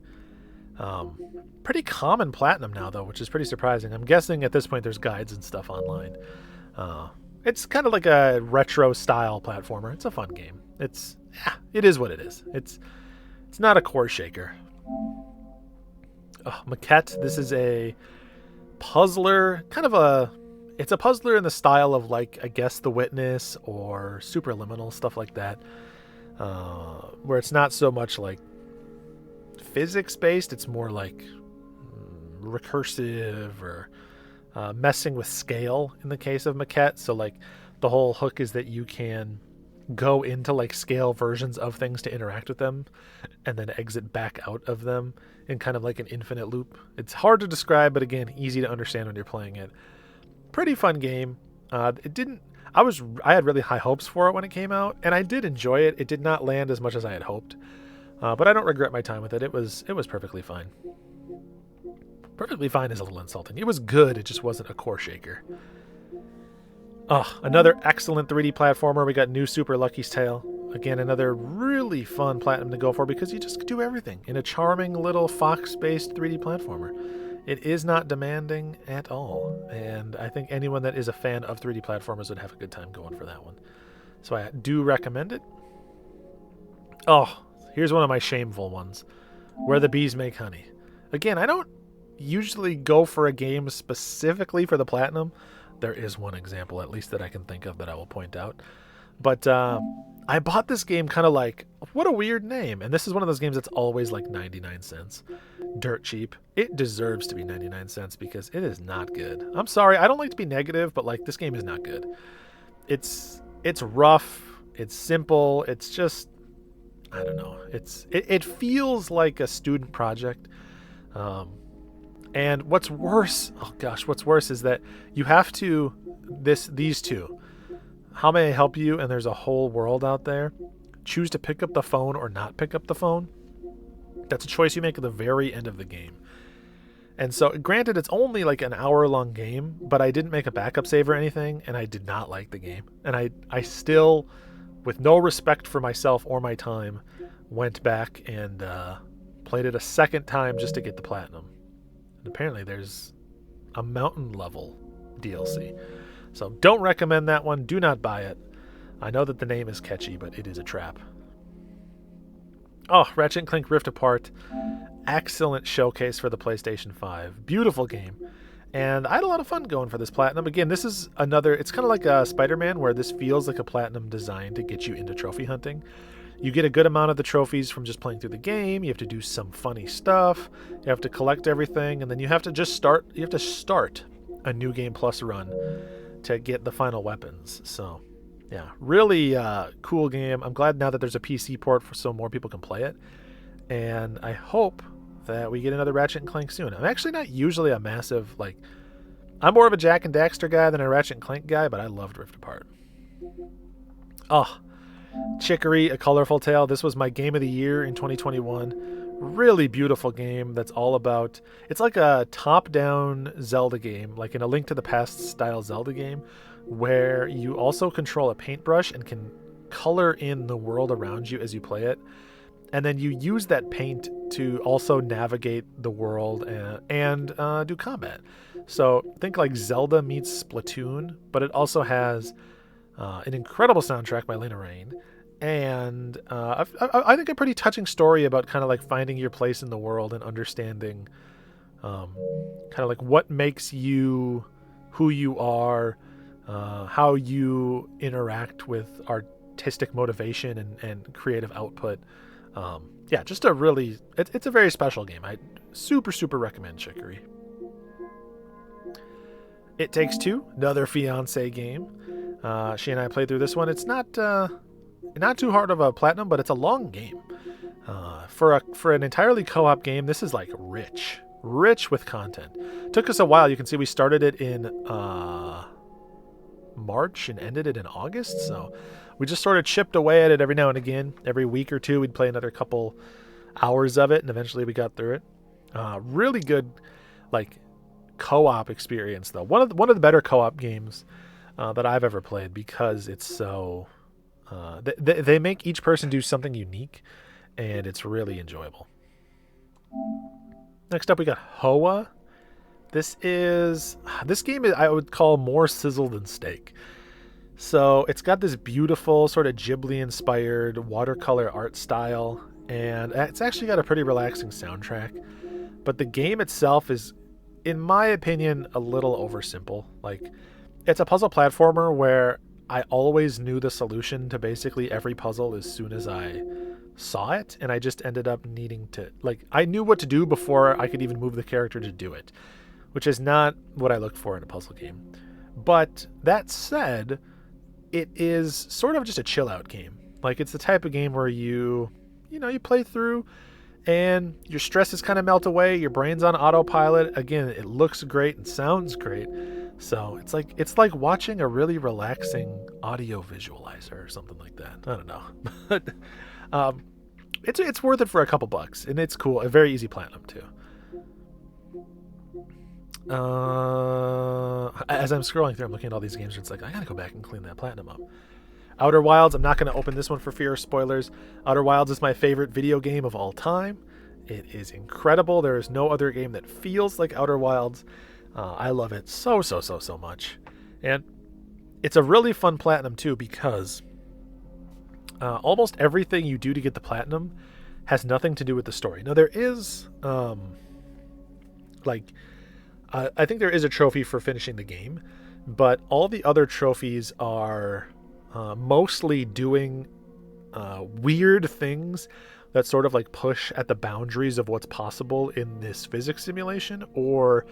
Pretty common platinum now though, which is pretty surprising. I'm guessing at this point there's guides and stuff online. It's kind of like a retro style platformer. It's a fun game. It is what it is. It's not a core shaker. Maquette. This is a puzzler, it's a puzzler in the style of like, I guess, The Witness or Superliminal, stuff like that, where it's not so much like physics based. It's more like recursive or messing with scale in the case of Maquette. So like the whole hook is that you can go into like scale versions of things to interact with them and then exit back out of them in kind of like an infinite loop. It's hard to describe, but again, easy to understand when you're playing it. Pretty fun game. I had really high hopes for it when it came out, and I did enjoy it. It did not land as much as I had hoped, but I don't regret my time with it. It was perfectly fine. Perfectly fine is a little insulting. It was good. It just wasn't a core shaker. Another excellent 3D platformer. We got New Super Lucky's Tale. Again, another really fun platinum to go for because you just do everything in a charming little Fox-based 3D platformer. It is not demanding at all, and I think anyone that is a fan of 3D platformers would have a good time going for that one. So I do recommend it. Here's one of my shameful ones. Where the Bees Make Honey. Again, I don't usually go for a game specifically for the platinum. There is one example, at least, that I can think of that I will point out. But I bought this game kind of like, what a weird name. And this is one of those games that's always like 99 cents. Dirt cheap. It deserves to be 99 cents because it is not good. I'm sorry, I don't like to be negative, but like this game is not good. It's rough. It's simple. It's just, I don't know. It feels like a student project. And what's worse is that you have to, these two, how may I help you? And there's a whole world out there. Choose to pick up the phone or not pick up the phone. That's a choice you make at the very end of the game. And so, granted, it's only like an hour-long game, but I didn't make a backup save or anything, and I did not like the game. And I still, with no respect for myself or my time, went back and played it a second time just to get the platinum. And apparently there's a mountain level DLC. So don't recommend that one. Do not buy it. I know that the name is catchy, but it is a trap. Ratchet & Clank Rift Apart. Excellent showcase for the PlayStation 5. Beautiful game. And I had a lot of fun going for this platinum. Again, this is another, it's kind of like a Spider-Man where this feels like a platinum designed to get you into trophy hunting. You get a good amount of the trophies from just playing through the game. You have to do some funny stuff. You have to collect everything, and then you have to start a New Game Plus run to get the final weapons. So, yeah, really cool game. I'm glad now that there's a PC port so more people can play it. And I hope that we get another Ratchet & Clank soon. I'm actually not usually a massive, I'm more of a Jak and Daxter guy than a Ratchet & Clank guy, but I loved Rift Apart. Chicory, A Colorful Tale. This was my game of the year in 2021. Really beautiful game that's all about, it's like a top-down Zelda game, like in a Link to the Past style Zelda game, where you also control a paintbrush and can color in the world around you as you play it. And then you use that paint to also navigate the world and do combat. So think like Zelda meets Splatoon, but it also has an incredible soundtrack by Lena Raine, and I think a pretty touching story about kind of like finding your place in the world and understanding kind of like what makes you who you are, how you interact with artistic motivation and creative output. Yeah, just a really, it's a very special game. I super recommend Chicory. It Takes Two, another fiance game. She and I played through this one. It's not too hard of a platinum, but it's a long game. For an entirely co-op game, this is like rich with content. Took us a while. You can see we started it in March and ended it in August, so we just sort of chipped away at it every now and again. Every week or two we'd play another couple hours of it, and eventually we got through it. Really good like co-op experience though. One of the better co-op games that I've ever played, because it's so they make each person do something unique, and it's really enjoyable. Next up we got Hoa. This game is, I would call, more sizzle than steak. So it's got this beautiful sort of Ghibli-inspired watercolor art style, and it's actually got a pretty relaxing soundtrack. But the game itself is, in my opinion, a little oversimple. Like, it's a puzzle platformer where I always knew the solution to basically every puzzle as soon as I saw it, and I just ended up needing to, like, I knew what to do before I could even move the character to do it, which is not what I look for in a puzzle game. But that said, it is sort of just a chill out game. Like, it's the type of game where you play through and your stresses kind of melt away, your brain's on autopilot. Again, it looks great and sounds great. So it's like watching a really relaxing audio visualizer or something like that. I don't know. But it's worth it for a couple bucks, and it's cool. A very easy platinum too. As I'm scrolling through, I'm looking at all these games, and it's like, I gotta go back and clean that platinum up. Outer Wilds, I'm not going to open this one for fear of spoilers. Outer Wilds is my favorite video game of all time. It is incredible. There is no other game that feels like Outer Wilds. I love it so much. And it's a really fun platinum too, because almost everything you do to get the platinum has nothing to do with the story. Now, there is I think there is a trophy for finishing the game, but all the other trophies are mostly doing weird things that sort of like push at the boundaries of what's possible in this physics simulation, or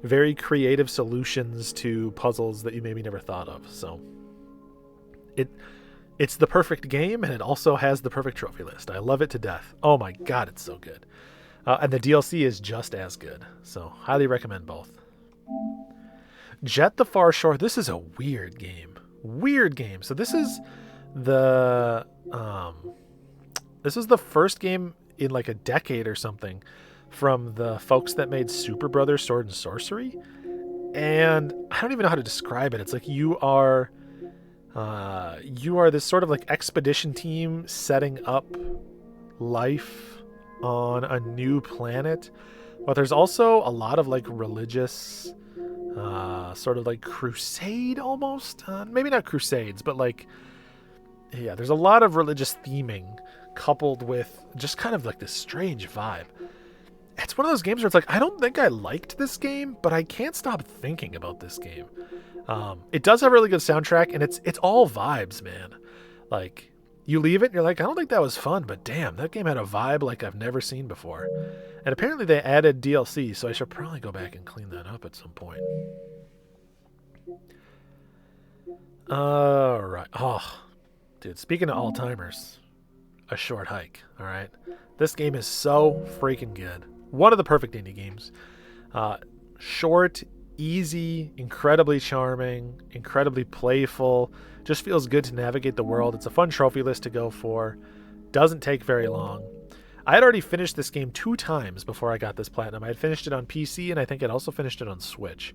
very creative solutions to puzzles that you maybe never thought of. So it's the perfect game, and it also has the perfect trophy list. I love it to death. Oh my god, it's so good. And the DLC is just as good. So highly recommend both. Jet the Far Shore. This is a weird game. So this is the first game in like a decade or something from the folks that made Super Brothers Sword and Sorcery, and I don't even know how to describe it. It's like you are this sort of like expedition team setting up life on a new planet, but there's also a lot of like religious sort of like crusade almost. Maybe not crusades, but like, yeah, there's a lot of religious theming coupled with just kind of like this strange vibe. It's one of those games where it's like, I don't think I liked this game, but I can't stop thinking about this game. It does have a really good soundtrack, and it's all vibes, man. Like, you leave it and you're like, I don't think that was fun, but damn, that game had a vibe like I've never seen before. And apparently they added DLC, so I should probably go back and clean that up at some point. Alright. Oh, dude, speaking of all-timers, A Short Hike, alright? This game is so freaking good. One of the perfect indie games. Short, easy, incredibly charming, incredibly playful. Just feels good to navigate the world. It's a fun trophy list to go for. Doesn't take very long. I had already finished this game 2 times before I got this platinum. I had finished it on PC, and I think I'd also finished it on Switch.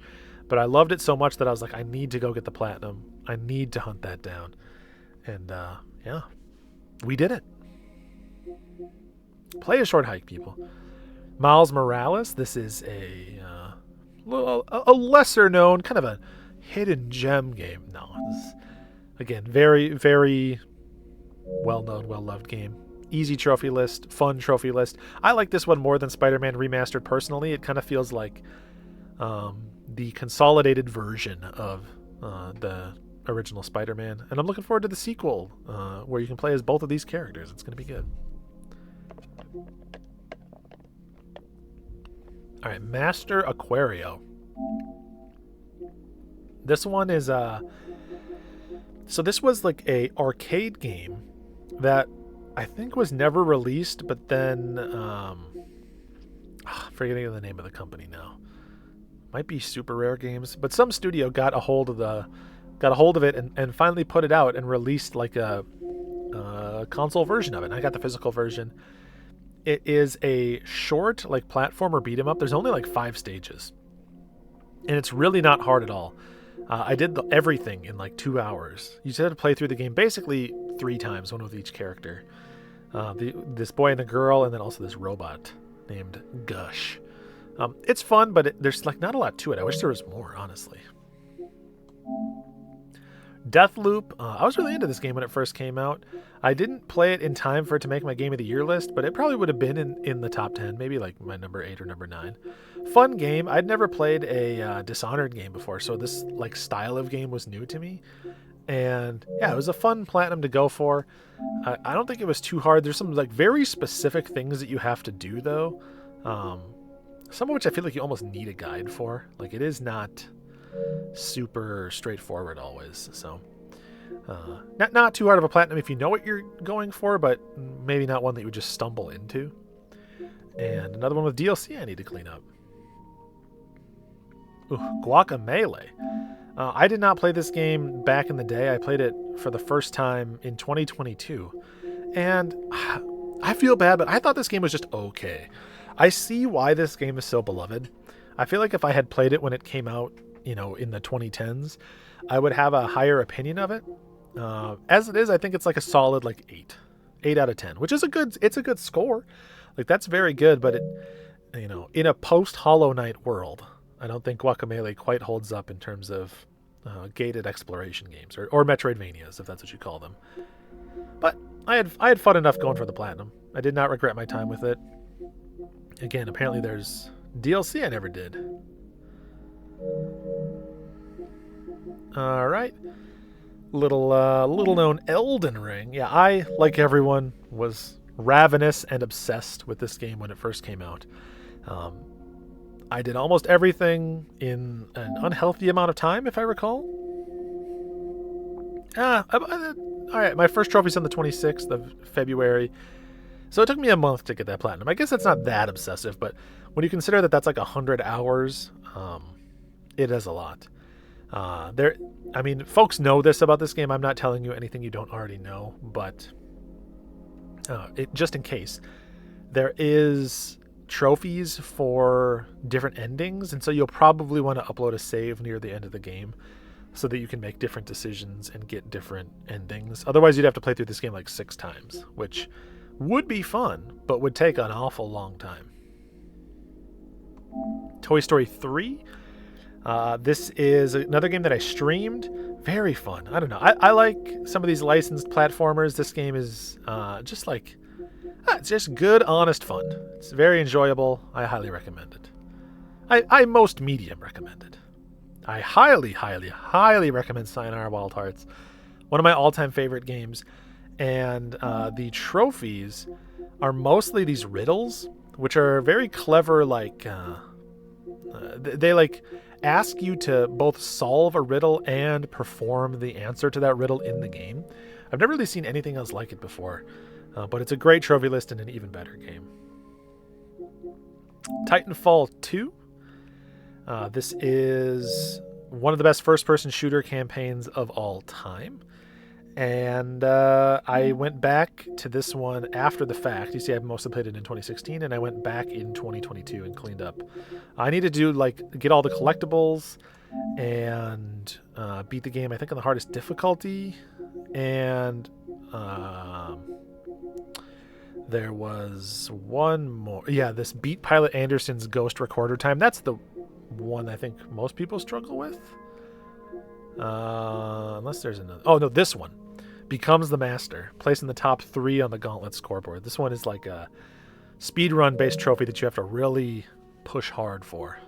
But I loved it so much that I was like, I need to go get the platinum. I need to hunt that down. And yeah, we did it. Play A Short Hike, people. Miles Morales. This is a lesser known, kind of a hidden gem game. No, this is, again, very, very well-known, well-loved game. Easy trophy list, fun trophy list. I like this one more than Spider-Man Remastered personally. It kind of feels like the consolidated version of the original Spider-Man. And I'm looking forward to the sequel where you can play as both of these characters. It's going to be good. All right, Master Aquario. This one is so this was like a arcade game that I think was never released, but then forgetting the name of the company now. Might be Super Rare Games, but some studio got a hold of it and finally put it out and released like a console version of it. And I got the physical version. It is a short like platformer beat 'em up. There's only like 5 stages, and it's really not hard at all. I did everything in like 2 hours. You just had to play through the game basically 3 times, one with each character. This boy and a girl, and then also this robot named Gush. It's fun, but there's like not a lot to it. I wish there was more, honestly. Deathloop. I was really into this game when it first came out. I didn't play it in time for it to make my Game of the Year list, but it probably would have been in the top 10, maybe like my number 8 or number 9. Fun game. I'd never played a Dishonored game before, so this like style of game was new to me. And yeah, it was a fun platinum to go for. I don't think it was too hard. There's some like very specific things that you have to do though. Some of which I feel like you almost need a guide for. Like it is not super straightforward always. So not too hard of a platinum if you know what you're going for, but maybe not one that you would just stumble into. And another one with DLC I need to clean up. Ooh, Guacamelee. I did not play this game back in the day. I played it for the first time in 2022. And I feel bad, but I thought this game was just okay. I see why this game is so beloved. I feel like if I had played it when it came out, in the 2010s, I would have a higher opinion of it. As it is, I think it's like a solid like 8 out of 10, which is it's a good score. Like that's very good, but it, in a post Hollow Knight world, I don't think Guacamelee quite holds up in terms of gated exploration games or Metroidvanias, if that's what you call them. But I had fun enough going for the platinum. I did not regret my time with it. Again, apparently there's DLC I never did. All right, little known Elden Ring. Yeah, I, like everyone, was ravenous and obsessed with this game when it first came out. I did almost everything in an unhealthy amount of time, if I recall. All right, my first trophy's on the 26th of February, so it took me a month to get that platinum. I guess that's not that obsessive, but when you consider that that's like 100 hours, it is a lot. Folks know this about this game. I'm not telling you anything you don't already know, but just in case, there is trophies for different endings, and so you'll probably want to upload a save near the end of the game so that you can make different decisions and get different endings. Otherwise, you'd have to play through this game like 6 times, which would be fun, but would take an awful long time. Toy Story 3. This is another game that I streamed. Very fun. I don't know. I like some of these licensed platformers. This game is it's just good, honest fun. It's very enjoyable. I highly recommend it. I most medium recommend it. I highly, highly, highly recommend Sayonara Wild Hearts. One of my all-time favorite games. And the trophies are mostly these riddles, which are very clever, they ask you to both solve a riddle and perform the answer to that riddle in the game. I've never really seen anything else like it before, but it's a great trophy list and an even better game. Titanfall 2. This is one of the best first-person shooter campaigns of all time. And I went back to this one after the fact. You see, I mostly played it in 2016, and I went back in 2022 and cleaned up. I needed to get all the collectibles and beat the game, I think, on the hardest difficulty. And there was one more. Yeah, this beat Pilot Anderson's Ghost Recorder Time. That's the one I think most people struggle with. Unless there's another. Oh, no, this one. Becomes the Master. Placing the top 3 on the Gauntlet scoreboard. This one is like a speedrun-based trophy that you have to really push hard for.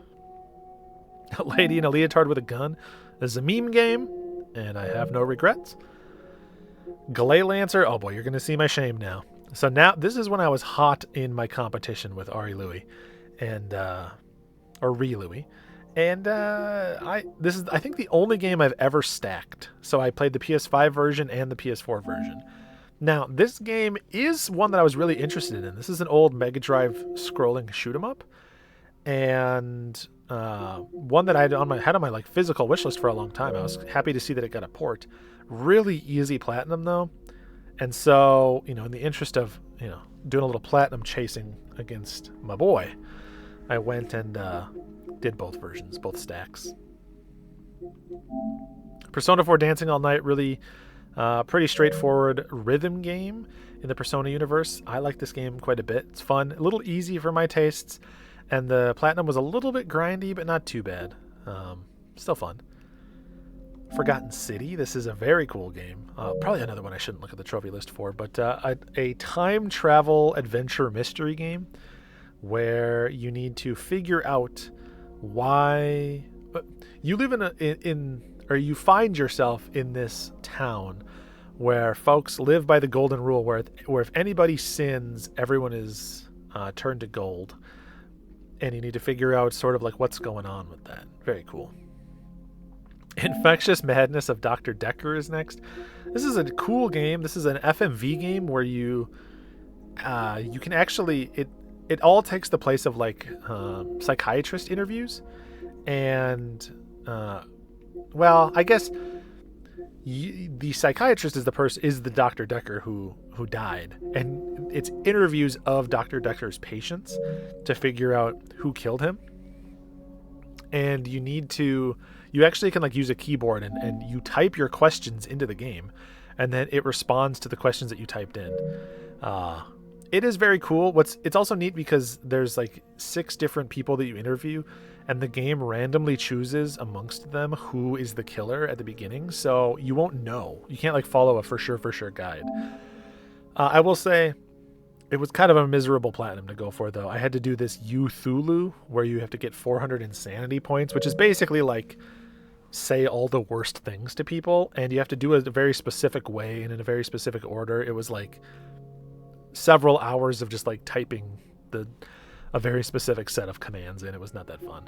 A lady in a leotard with a gun. This is a meme game, and I have no regrets. Galay Lancer. Oh boy, you're going to see my shame now. So now, this is when I was hot in my competition with Ari Louie. And or re-Louis. And this is, I think, the only game I've ever stacked. So I played the PS5 version and the PS4 version. Now, this game is one that I was really interested in. This is an old Mega Drive scrolling shoot 'em up, and one that I had on my like physical wish list for a long time. I was happy to see that it got a port. Really easy platinum though, and so in the interest of doing a little platinum chasing against my boy, I went and did both versions, both stacks. Persona 4 Dancing All Night, really pretty straightforward rhythm game in the Persona universe. I like this game quite a bit. It's fun, a little easy for my tastes, and the platinum was a little bit grindy, but not too bad. Still fun. Forgotten City. This is a very cool game. Probably another one I shouldn't look at the trophy list for, but a time travel adventure mystery game where you need to figure out why you live or you find yourself in this town where folks live by the golden rule, where if anybody sins, everyone is turned to gold, and you need to figure out sort of like what's going on with that. Very cool. Infectious Madness of Dr. Decker is next. This is a cool game. This is an FMV game where you can actually it all takes the place of like psychiatrist interviews, and well, I guess the psychiatrist is the Dr. Decker who died, and it's interviews of Dr. Decker's patients to figure out who killed him. And you actually can like use a keyboard and you type your questions into the game, and then it responds to the questions that you typed in. It is very cool. It's also neat because there's like 6 different people that you interview, and the game randomly chooses amongst them who is the killer at the beginning, so you won't know. You can't like follow a for sure guide. I will say it was kind of a miserable platinum to go for, though. I had to do this Cthulhu, where you have to get 400 insanity points, which is basically like say all the worst things to people, and you have to do it a very specific way and in a very specific order. It was like several hours of just like typing a very specific set of commands, and it was not that fun.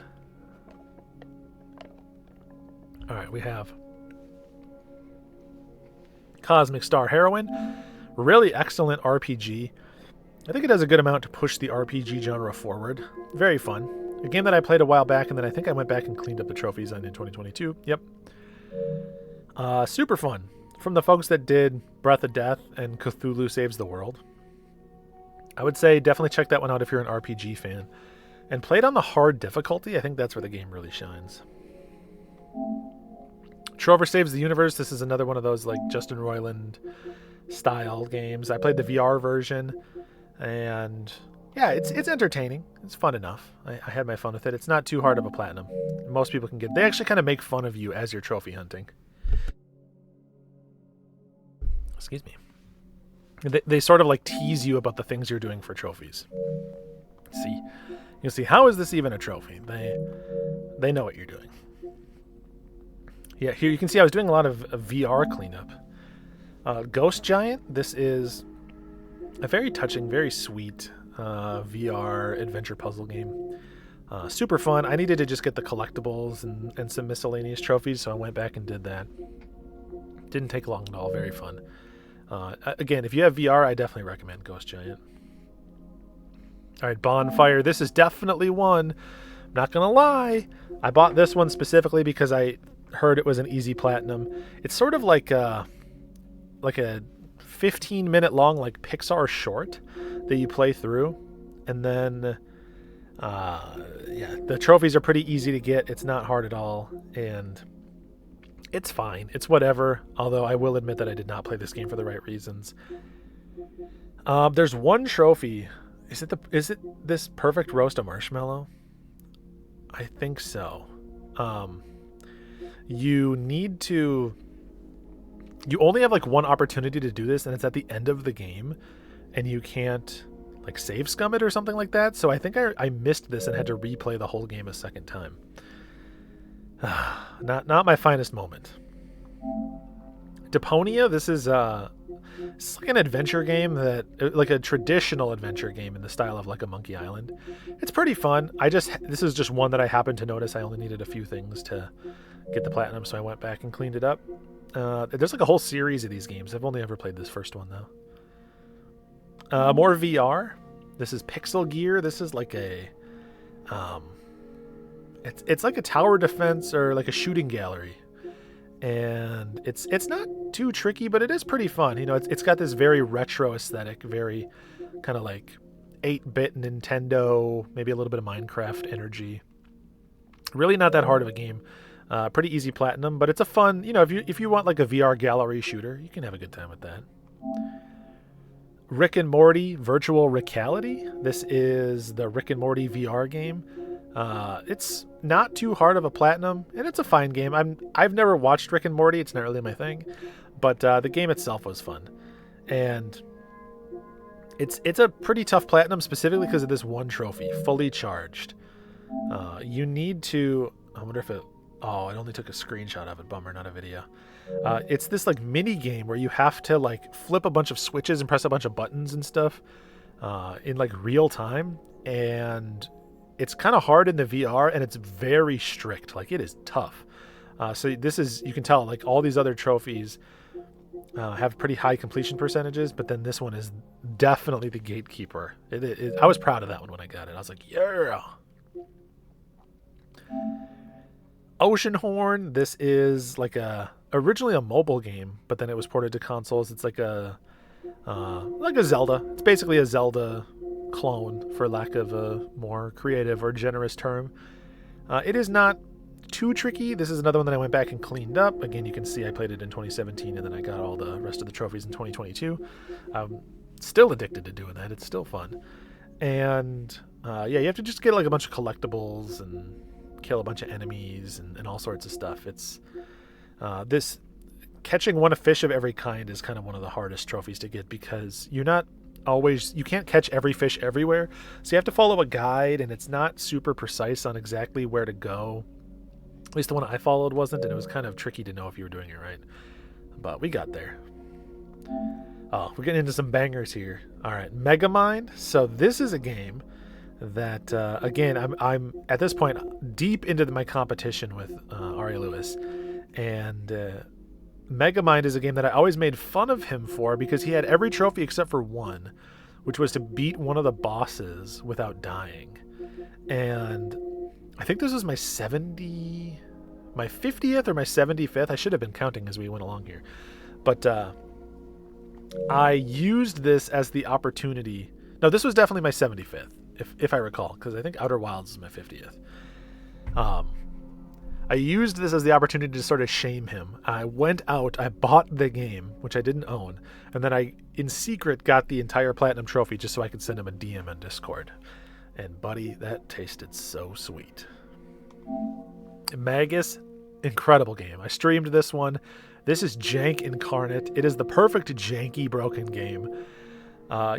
All right, we have Cosmic Star Heroine. Really excellent RPG. I think it has a good amount to push the RPG genre forward. Very fun. A game that I played a while back, and then I think I went back and cleaned up the trophies on in 2022. Yep. Super fun. From the folks that did Breath of Death and Cthulhu Saves the World. I would say definitely check that one out if you're an RPG fan. And play it on the hard difficulty. I think that's where the game really shines. Trover Saves the Universe. This is another one of those like Justin Roiland style games. I played the VR version, and yeah, it's entertaining. It's fun enough. I had my fun with it. It's not too hard of a platinum. Most people can get. They actually kind of make fun of you as you're trophy hunting. Excuse me. They sort of like tease you about the things you're doing for trophies. See, you'll see, how is this even a trophy? They know what you're doing. Yeah, here you can see I was doing a lot of VR cleanup. Ghost Giant. This is a very touching, very sweet VR adventure puzzle game. Super fun. I needed to just get the collectibles and some miscellaneous trophies, so I went back and did that. Didn't take long at all. Very fun. Again, if you have VR, I definitely recommend Ghost Giant. All right, Bonfire. This is definitely one. I'm not gonna lie. I bought this one specifically because I heard it was an easy platinum. It's sort of like a 15-minute long like Pixar short that you play through, and then yeah, the trophies are pretty easy to get. It's not hard at all, and it's fine. It's whatever. Although I will admit that I did not play this game for the right reasons. There's one trophy. Is it this perfect roast of marshmallow? I think so. You only have like one opportunity to do this, and it's at the end of the game, and you can't like save scum it or something like that. So I think I missed this and had to replay the whole game a second time. Not my finest moment. Deponia. This is It's like an adventure game like a traditional adventure game in the style of like a Monkey Island. It's pretty fun. This is just one that I happened to notice I only needed a few things to get the platinum, so I went back and cleaned it up. There's like a whole series of these games. I've only ever played this first one though. More VR. This is Pixel Gear. This is like a it's like a tower defense or like a shooting gallery, and it's not too tricky, but it is pretty fun. You know, it's got this very retro aesthetic, very kind of like 8-bit Nintendo, maybe a little bit of Minecraft energy. Really not that hard of a game. Pretty easy platinum, but it's a fun, you know, if you want like a VR gallery shooter, you can have a good time with that. Rick and Morty Virtual Reality. This is the Rick and Morty VR game. It's not too hard of a platinum, and it's a fine game. I've never watched Rick and Morty. It's not really my thing, but the game itself was fun, and it's a pretty tough platinum specifically because of this one trophy, fully charged. You need to. I wonder if it. Oh, it only took a screenshot of it. Bummer, not a video. It's this like mini game where you have to like flip a bunch of switches and press a bunch of buttons and stuff in like real time, and it's kind of hard in the VR, and it's very strict. Like, it is tough. So this is, you can tell, like, all these other trophies have pretty high completion percentages, but then this one is definitely the gatekeeper. I was proud of that one when I got it. I was like, yeah. Oceanhorn. This is like originally a mobile game, but then it was ported to consoles. It's like a Zelda. It's basically a Zelda clone, for lack of a more creative or generous term. It is not too tricky. This is another one that I went back and cleaned up. Again, you can see I played it in 2017, and then I got all the rest of the trophies in 2022. I'm still addicted to doing that. It's still fun. And yeah, you have to just get like a bunch of collectibles and kill a bunch of enemies and all sorts of stuff. It's this catching one fish of every kind is kind of one of the hardest trophies to get, because you can't catch every fish everywhere, so you have to follow a guide, and it's not super precise on exactly where to go. At least the one I followed wasn't, and it was kind of tricky to know if you were doing it right, but we got there. Oh, we're getting into some bangers here. All right, Megamind. So this is a game that again, I'm at this point deep into my competition with Ari Lewis, and Megamind is a game that I always made fun of him for, because he had every trophy except for one, which was to beat one of the bosses without dying. And I think this was my 50th or my 75th. I should have been counting as we went along here. But I used this as the opportunity. No, this was definitely my 75th, if I recall, because I think Outer Wilds is my 50th. I used this as the opportunity to sort of shame him. I went out, I bought the game, which I didn't own, and then I, in secret, got the entire platinum trophy just so I could send him a DM on Discord. And buddy, that tasted so sweet. Magus, incredible game. I streamed this one. This is jank incarnate. It is the perfect janky broken game.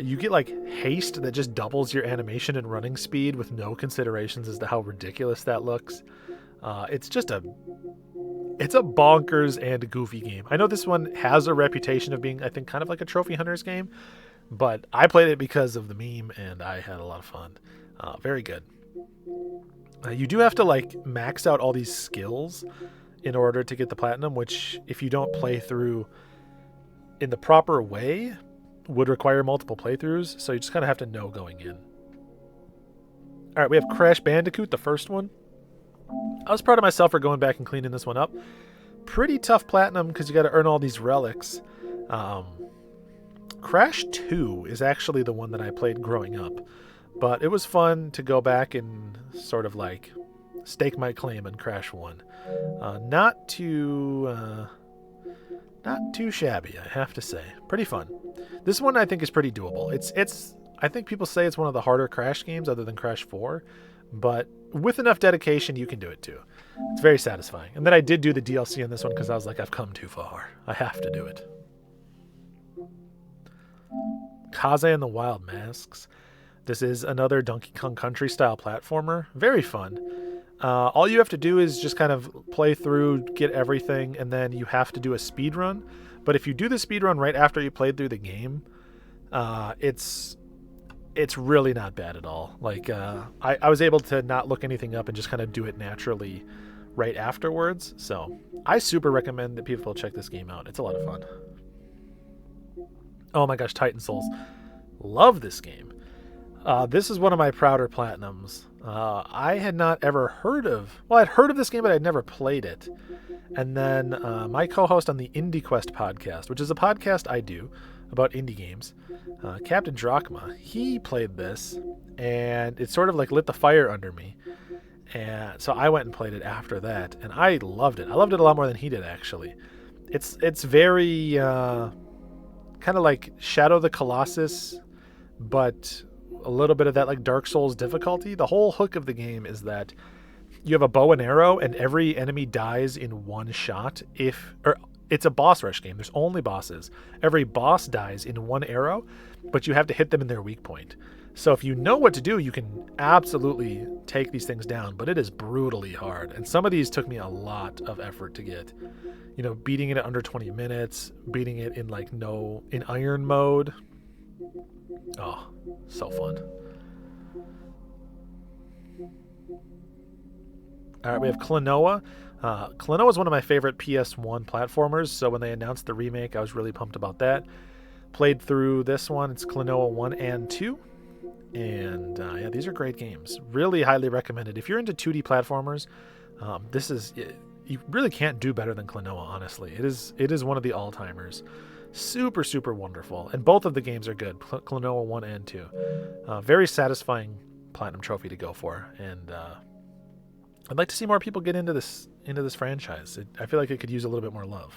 You get like haste that just doubles your animation and running speed with no considerations as to how ridiculous that looks. It's a bonkers and goofy game. I know this one has a reputation of being, I think, kind of like a trophy hunters game, but I played it because of the meme, and I had a lot of fun. Very good. You do have to like max out all these skills in order to get the platinum, which if you don't play through in the proper way would require multiple playthroughs, so you just kind of have to know going in. All right, we have Crash Bandicoot, the first one. I was proud of myself for going back and cleaning this one up. Pretty tough platinum because you got to earn all these relics. Crash 2 is actually the one that I played growing up, but it was fun to go back and sort of like stake my claim on Crash 1. Not too shabby, I have to say. Pretty fun. This one I think is pretty doable. It's I think people say it's one of the harder Crash games other than Crash 4, but with enough dedication, you can do it too. It's very satisfying. And then I did do the DLC on this one because I was like, I've come too far. I have to do it. Kaze and the Wild Masks. This is another Donkey Kong Country style platformer. Very fun. All you have to do is just kind of play through, get everything, and then you have to do a speed run. But if you do the speedrun right after you played through the game, it's really not bad at all. Like, I was able to not look anything up and just kind of do it naturally right afterwards. So I super recommend that people check this game out. It's a lot of fun. Oh my gosh, Titan Souls. Love this game. This is one of my prouder platinums. I had not ever heard of... Well, I'd heard of this game, but I'd never played it. And then my co-host on the Indie Quest podcast, which is a podcast I do about indie games, Captain Drachma, he played this, and it sort of like lit the fire under me. And so I went and played it after that, and I loved it. I loved it a lot more than he did, actually. It's very kind of like Shadow of the Colossus, but a little bit of that like Dark Souls difficulty. The whole hook of the game is that you have a bow and arrow, and every enemy dies in one shot. It's a boss rush game. There's only bosses. Every boss dies in one arrow, but you have to hit them in their weak point. So if you know what to do, you can absolutely take these things down, but it is brutally hard. And some of these took me a lot of effort to get. You know, beating it at under 20 minutes, beating it in like in iron mode. Oh, so fun. All right, we have Klonoa. Klonoa is one of my favorite PS1 platformers, so when they announced the remake, I was really pumped about that. Played through this one. It's Klonoa 1 and 2. And yeah, these are great games. Really highly recommended. If you're into 2D platformers, this is... You really can't do better than Klonoa, honestly. It is one of the all-timers. Super, super wonderful. And both of the games are good. Klonoa 1 and 2. Very satisfying platinum trophy to go for. And I'd like to see more people get into this franchise. I feel like it could use a little bit more love.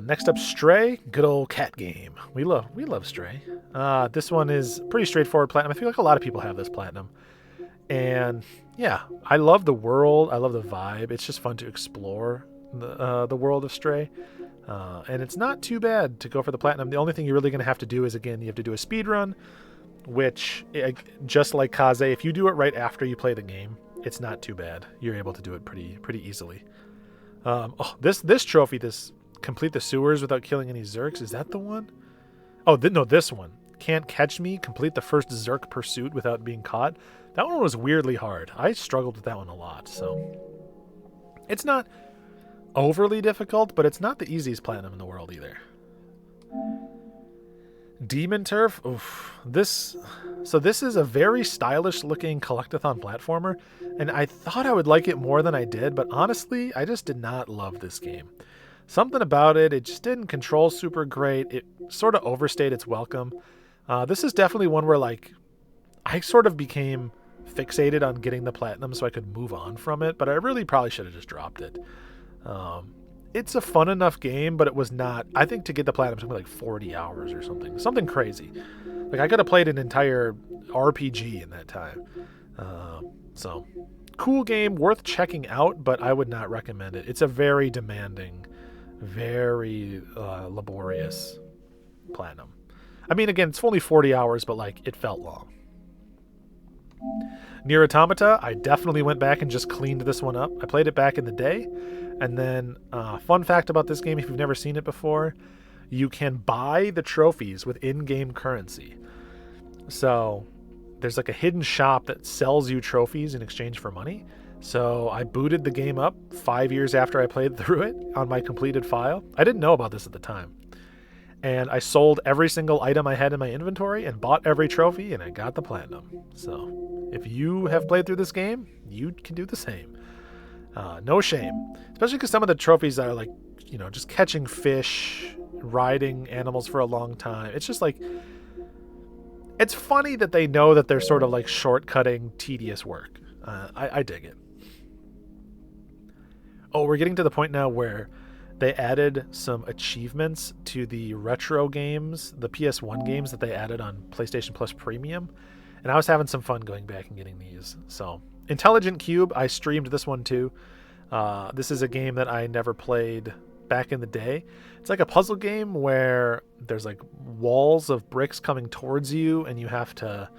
Next up, Stray. Good old cat game. We love Stray. This one is pretty straightforward platinum. I feel like a lot of people have this platinum. And yeah, I love the world. I love the vibe. It's just fun to explore the world of Stray. And it's not too bad to go for the platinum. The only thing you're really going to have to do is, again, you have to do a speed run, which, just like Kaze, if you do it right after you play the game, it's not too bad. You're able to do it pretty easily. This trophy, this complete the sewers without killing any Zerks, is that the one? Oh, no, this one. Can't catch me, complete the first Zerk pursuit without being caught. That one was weirdly hard. I struggled with that one a lot, so... It's not overly difficult, but it's not the easiest platinum in the world either. Demon Turf. Oof. This is a very stylish looking collectathon platformer, and I thought I would like it more than I did, but honestly, I just did not love this game. Something about it just didn't control super great. It sort of overstayed its welcome. This is definitely one where, like, I sort of became fixated on getting the platinum so I could move on from it, but I really probably should have just dropped it. It's a fun enough game, but it was not... I think to get the platinum took me like 40 hours or something. Something crazy. Like, I could have played an entire RPG in that time. So, cool game, worth checking out, but I would not recommend it. It's a very demanding, very laborious platinum. I mean, again, it's only 40 hours, but, like, it felt long. Nier Automata, I definitely went back and just cleaned this one up. I played it back in the day. And then, fun fact about this game, if you've never seen it before, you can buy the trophies with in-game currency. So, there's like a hidden shop that sells you trophies in exchange for money. So, I booted the game up 5 years after I played through it on my completed file. I didn't know about this at the time. And I sold every single item I had in my inventory and bought every trophy, and I got the platinum. So, if you have played through this game, you can do the same. No shame. Especially because some of the trophies are like, you know, just catching fish, riding animals for a long time. It's just like... It's funny that they know that they're sort of like shortcutting tedious work. I dig it. Oh, we're getting to the point now where they added some achievements to the retro games, the PS1 games that they added on PlayStation Plus Premium. And I was having some fun going back and getting these. So, Intelligent Cube, I streamed this one too. This is a game that I never played back in the day. It's like a puzzle game where there's like walls of bricks coming towards you, and you have to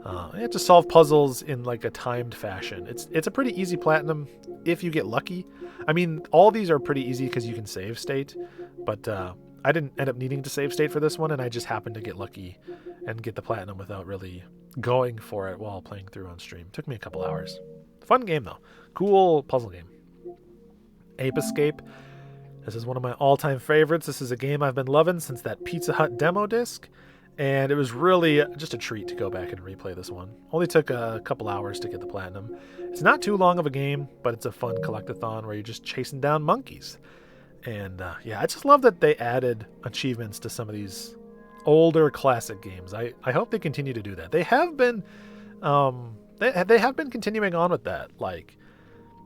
You have to solve puzzles in like a timed fashion. It's a pretty easy platinum if you get lucky. I mean, all these are pretty easy because you can save state, but I didn't end up needing to save state for this one, and I just happened to get lucky and get the platinum without really going for it while playing through on stream. Took me a couple hours. Fun game though. Cool puzzle game. Ape Escape. This is one of my all-time favorites. This is a game I've been loving since that Pizza Hut demo disc, and it was really just a treat to go back and replay this one. Only took a couple hours to get the platinum. It's not too long of a game, but it's a fun collectathon where you're just chasing down monkeys. And yeah, I just love that they added achievements to some of these older classic games. I hope they continue to do that. They have been they have been continuing on with that. Like,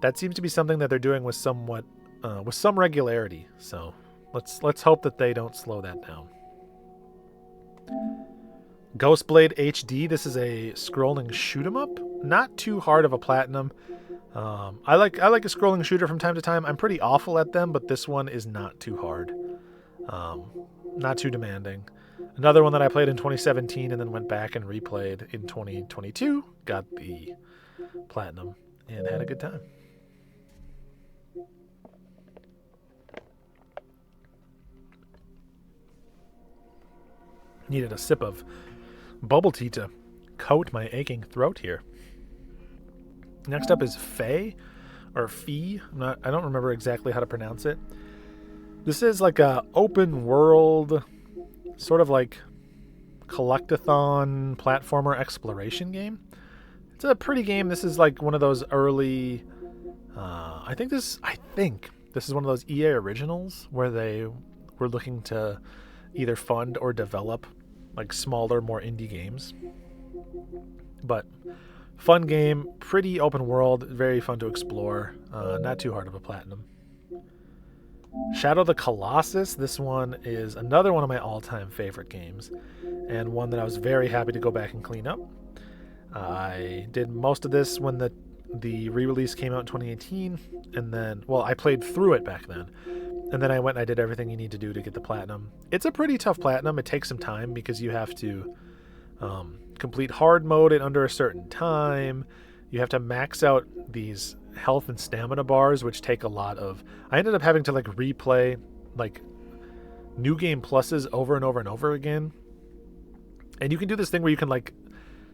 that seems to be something that they're doing with somewhat with some regularity. So let's hope that they don't slow that down. Ghostblade HD. This is a scrolling shoot 'em up. Not too hard of a platinum. I like a scrolling shooter from time to time. I'm pretty awful at them, but this one is not too hard. Not too demanding. Another one that I played in 2017 and then went back and replayed in 2022. Got the platinum and had a good time. Needed a sip of bubble tea to coat my aching throat here. Next up is Fey, or Fee. I don't remember exactly how to pronounce it. This is like a open world, sort of like collectathon platformer exploration game. It's a pretty game. This is like one of those early. I think this is one of those EA originals where they were looking to either fund or develop like smaller, more indie games. But fun game, pretty open world, very fun to explore. Not too hard of a platinum. Shadow the Colossus. This one is another one of my all-time favorite games, and one that I was very happy to go back and clean up. I did most of this when the re-release came out in 2018, and then, well, I played through it back then, and then I went and I did everything you need to do to get the platinum. It's a pretty tough platinum. It takes some time because you have to complete hard mode in under a certain time. You have to max out these health and stamina bars, which take a lot of... I ended up having to like replay like new game pluses over and over and over again. And you can do this thing where you can like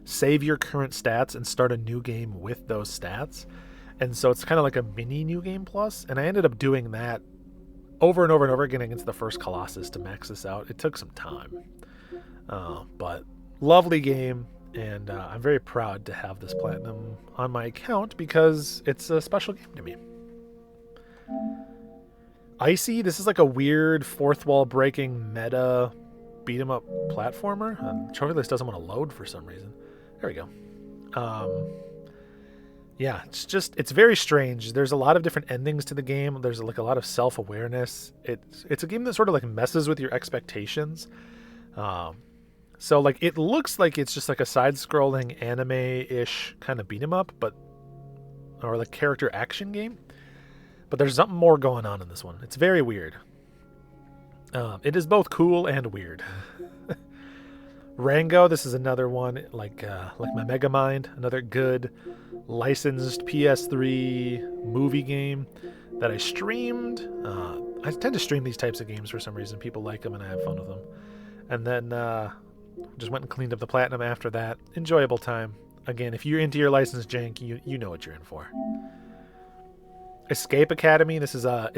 save your current stats and start a new game with those stats. And so it's kind of like a mini new game plus. And I ended up doing that over and over and over again against the first Colossus to max this out. It took some time. But lovely game. And I'm very proud to have this platinum on my account because it's a special game to me. Icy, this is like a weird fourth wall breaking meta beat 'em up platformer. Trophy list doesn't want to load for some reason. There we go. Yeah, it's very strange. There's a lot of different endings to the game. There's like a lot of self-awareness. It's a game that sort of like messes with your expectations. So like it looks like it's just like a side-scrolling anime-ish kind of beat 'em up, or like character action game. But there's something more going on in this one. It's very weird. It is both cool and weird. Rango, this is another one like my Megamind, another good licensed PS3 movie game that I streamed. I tend to stream these types of games for some reason. People like them and I have fun with them. And then just went and cleaned up the platinum after that. Enjoyable time. Again, if you're into your licensed jank, you know what you're in for. Escape Academy. This is a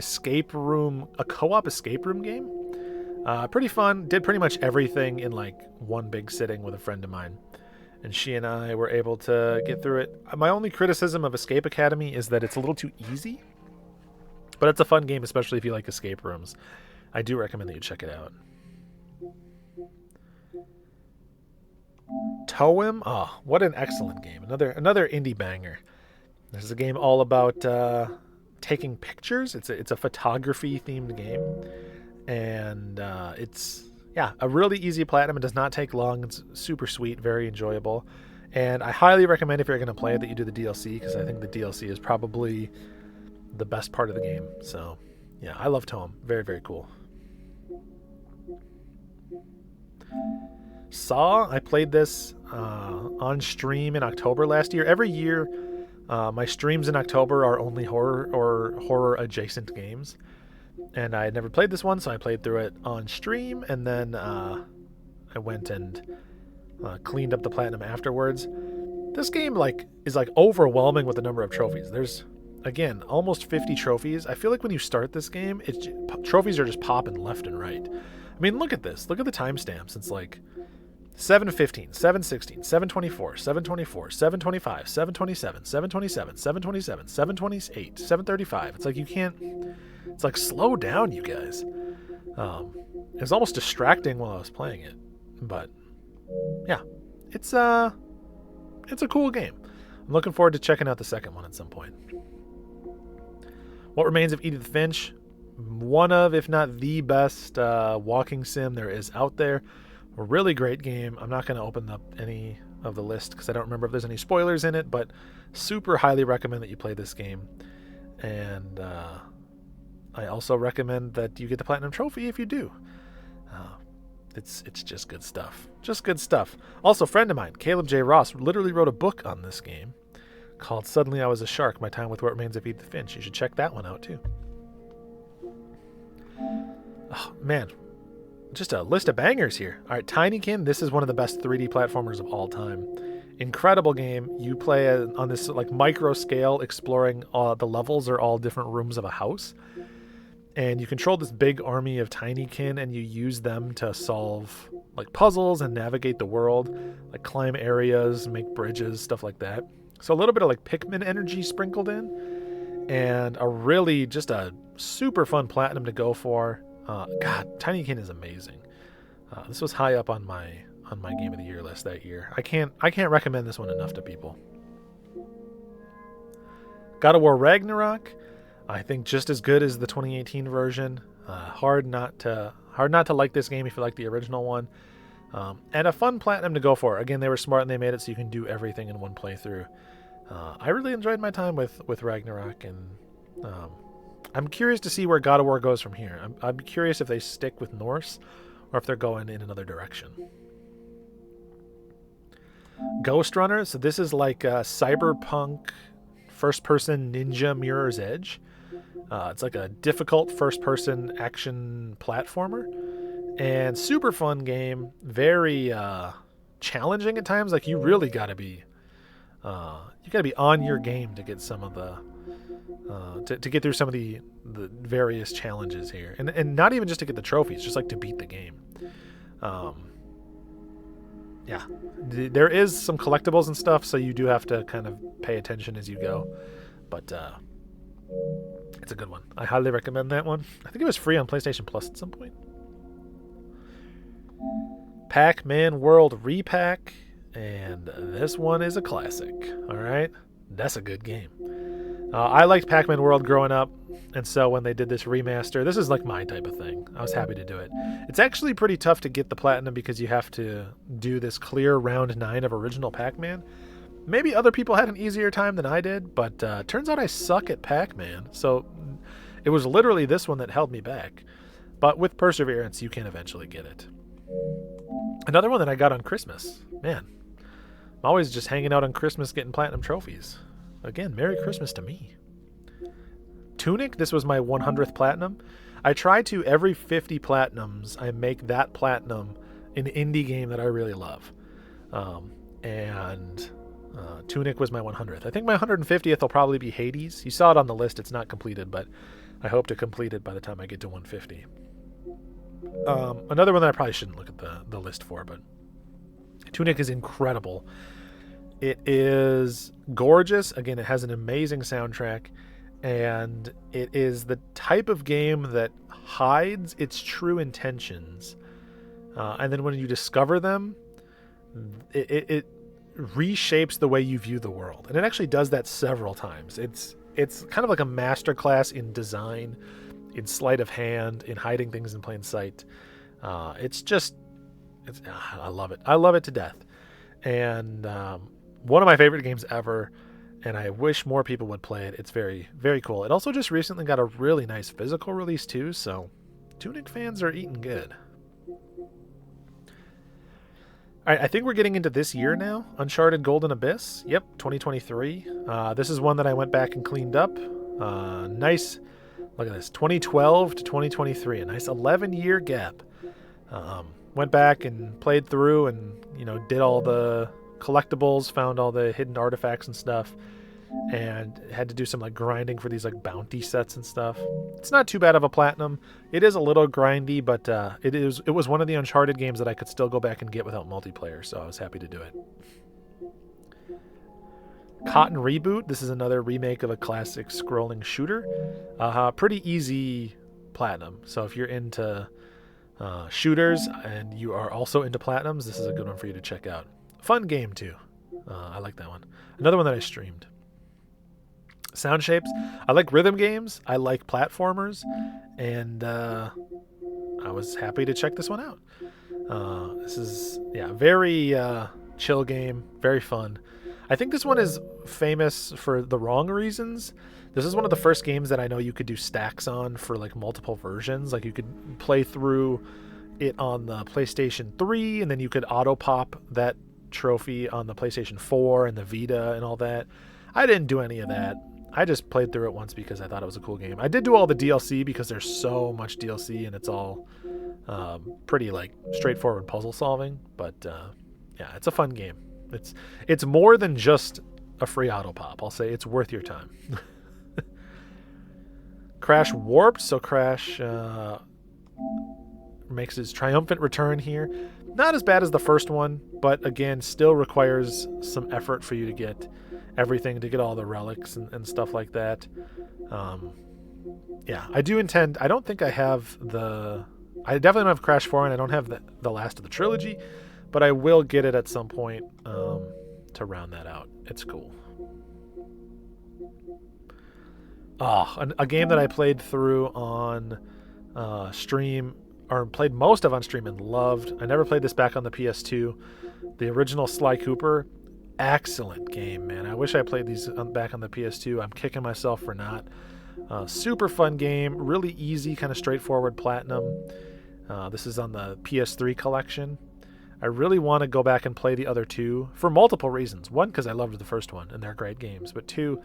co-op escape room game. Pretty fun. Did pretty much everything in like one big sitting with a friend of mine. And she and I were able to get through it. My only criticism of Escape Academy is that it's a little too easy. But it's a fun game, especially if you like escape rooms. I do recommend that you check it out. Toem. Oh, what an excellent game. Another indie banger. This is a game all about taking pictures. It's a photography themed game. And it's a really easy platinum. It does not take long. It's super sweet, very enjoyable. And I highly recommend if you're going to play it that you do the DLC, because I think the DLC is probably the best part of the game. So yeah, I love Toem. Very, very cool. Saw, I played this on stream in October last year. Every year, my streams in October are only horror or horror adjacent games. And I had never played this one, so I played through it on stream, and then I went and cleaned up the platinum afterwards. This game is overwhelming with the number of trophies. There's, again, almost 50 trophies. I feel like when you start this game, trophies are just popping left and right. I mean, look at this. Look at the timestamps. It's like 7:15, 7:16, 7:24, 7:24, 7:25, 7:27, 7:27, 7:27, 7:28, 7:35. It's like you can't. It's like, slow down, you guys. It was almost distracting while I was playing it, but yeah, it's a cool game. I'm looking forward to checking out the second one at some point. What Remains of Edith Finch? One of, if not the best walking sim there is out there. A really great game. I'm not going to open up any of the list because I don't remember if there's any spoilers in it, but super highly recommend that you play this game. And I also recommend that you get the Platinum Trophy if you do. It's just good stuff. Just good stuff. Also, a friend of mine, Caleb J. Ross, literally wrote a book on this game called Suddenly I Was a Shark, My Time with What Remains of Edith Finch. You should check that one out, too. Oh, man. Just a list of bangers here. All right, Tinykin, this is one of the best 3D platformers of all time. Incredible game. You play on this micro scale, exploring the levels are all different rooms of a house. And you control this big army of Tinykin, and you use them to solve puzzles and navigate the world, climb areas, make bridges, stuff like that. So a little bit of Pikmin energy sprinkled in, and just a super fun platinum to go for. God, Tinykin is amazing. This was high up on my Game of the Year list that year. I can't recommend this one enough to people. God of War Ragnarok, I think just as good as the 2018 version. Hard not to like this game if you like the original one. And a fun platinum to go for. Again, they were smart and they made it so you can do everything in one playthrough. I really enjoyed my time with Ragnarok, and I'm curious to see where God of War goes from here. I'm curious if they stick with Norse or if they're going in another direction. Ghost Runner, so this is like a cyberpunk first-person ninja Mirror's Edge. It's like a difficult first-person action platformer, and super fun game. Very challenging at times. You really got to be on your game to get some of the to get through some of the various challenges here, and not even just to get the trophies, just to beat the game. Yeah, there is some collectibles and stuff, so you do have to kind of pay attention as you go, but it's a good one. I highly recommend that one. I think it was free on PlayStation Plus at some point. Pac-Man World Repack, and this one is a classic. All right, that's a good game. I liked Pac-Man World growing up, and so when they did this remaster, this is my type of thing. I was happy to do it. It's actually pretty tough to get the platinum because you have to do this clear round 9 of original Pac-Man. Maybe other people had an easier time than I did, but turns out I suck at Pac-Man, so it was literally this one that held me back. But with perseverance, you can eventually get it. Another one that I got on Christmas. Man, I'm always just hanging out on Christmas getting platinum trophies. Again, Merry Christmas to me. Tunic, this was my 100th platinum. I try to, every 50 platinums, I make that platinum an indie game that I really love. Tunic was my 100th. I think my 150th will probably be Hades. You saw it on the list. It's not completed, but I hope to complete it by the time I get to 150. Another one that I probably shouldn't look at the list for, but Tunic is incredible. It is gorgeous. Again, it has an amazing soundtrack, and it is the type of game that hides its true intentions. And then when you discover them, it reshapes the way you view the world. And it actually does that several times. It's kind of like a masterclass in design, in sleight of hand, in hiding things in plain sight. I love it. I love it to death. And one of my favorite games ever, and I wish more people would play it. It's very, very cool. It also just recently got a really nice physical release too, so Tunic fans are eating good. All right, I think we're getting into this year now. Uncharted Golden Abyss. Yep, 2023. This is one that I went back and cleaned up. Nice. Look at this. 2012 to 2023. A nice 11-year gap. Went back and played through and, did all the collectibles, found all the hidden artifacts and stuff, and had to do some grinding for these bounty sets and stuff. It's not too bad of a platinum. It is a little grindy, but it was one of the Uncharted games that I could still go back and get without multiplayer, so I was happy to do it. Cotton Reboot. This is another remake of a classic scrolling shooter. Pretty easy platinum. So if you're into shooters and you are also into platinums, this is a good one for you to check out. Fun game too. I like that one. Another one that I streamed. Sound Shapes. I like rhythm games. I like platformers, and I was happy to check this one out. This is very chill game, very fun. I think this one is famous for the wrong reasons. This is one of the first games that I know you could do stacks on for multiple versions. You could play through it on the PlayStation 3, and then you could auto pop that trophy on the PlayStation 4 and the Vita and all that. I didn't do any of that. I just played through it once because I thought it was a cool game. I did do all the DLC because there's so much DLC and it's all pretty straightforward puzzle solving. But it's a fun game. It's more than just a free auto pop. I'll say it's worth your time. Crash Warped. So Crash makes his triumphant return here. Not as bad as the first one, but again, still requires some effort for you to get everything, to get all the relics and stuff like that. I do intend. I don't think I have I definitely don't have Crash 4, and I don't have the last of the trilogy, but I will get it at some point to round that out. It's cool. A game that I played through on stream, or played most of on stream and loved. I never played this back on the PS2. The original Sly Cooper. Excellent game, man. I wish I played these back on the PS2. I'm kicking myself for not. Super fun game. Really easy, kind of straightforward platinum. This is on the PS3 collection. I really want to go back and play the other two for multiple reasons. One, because I loved the first one, and they're great games. But two,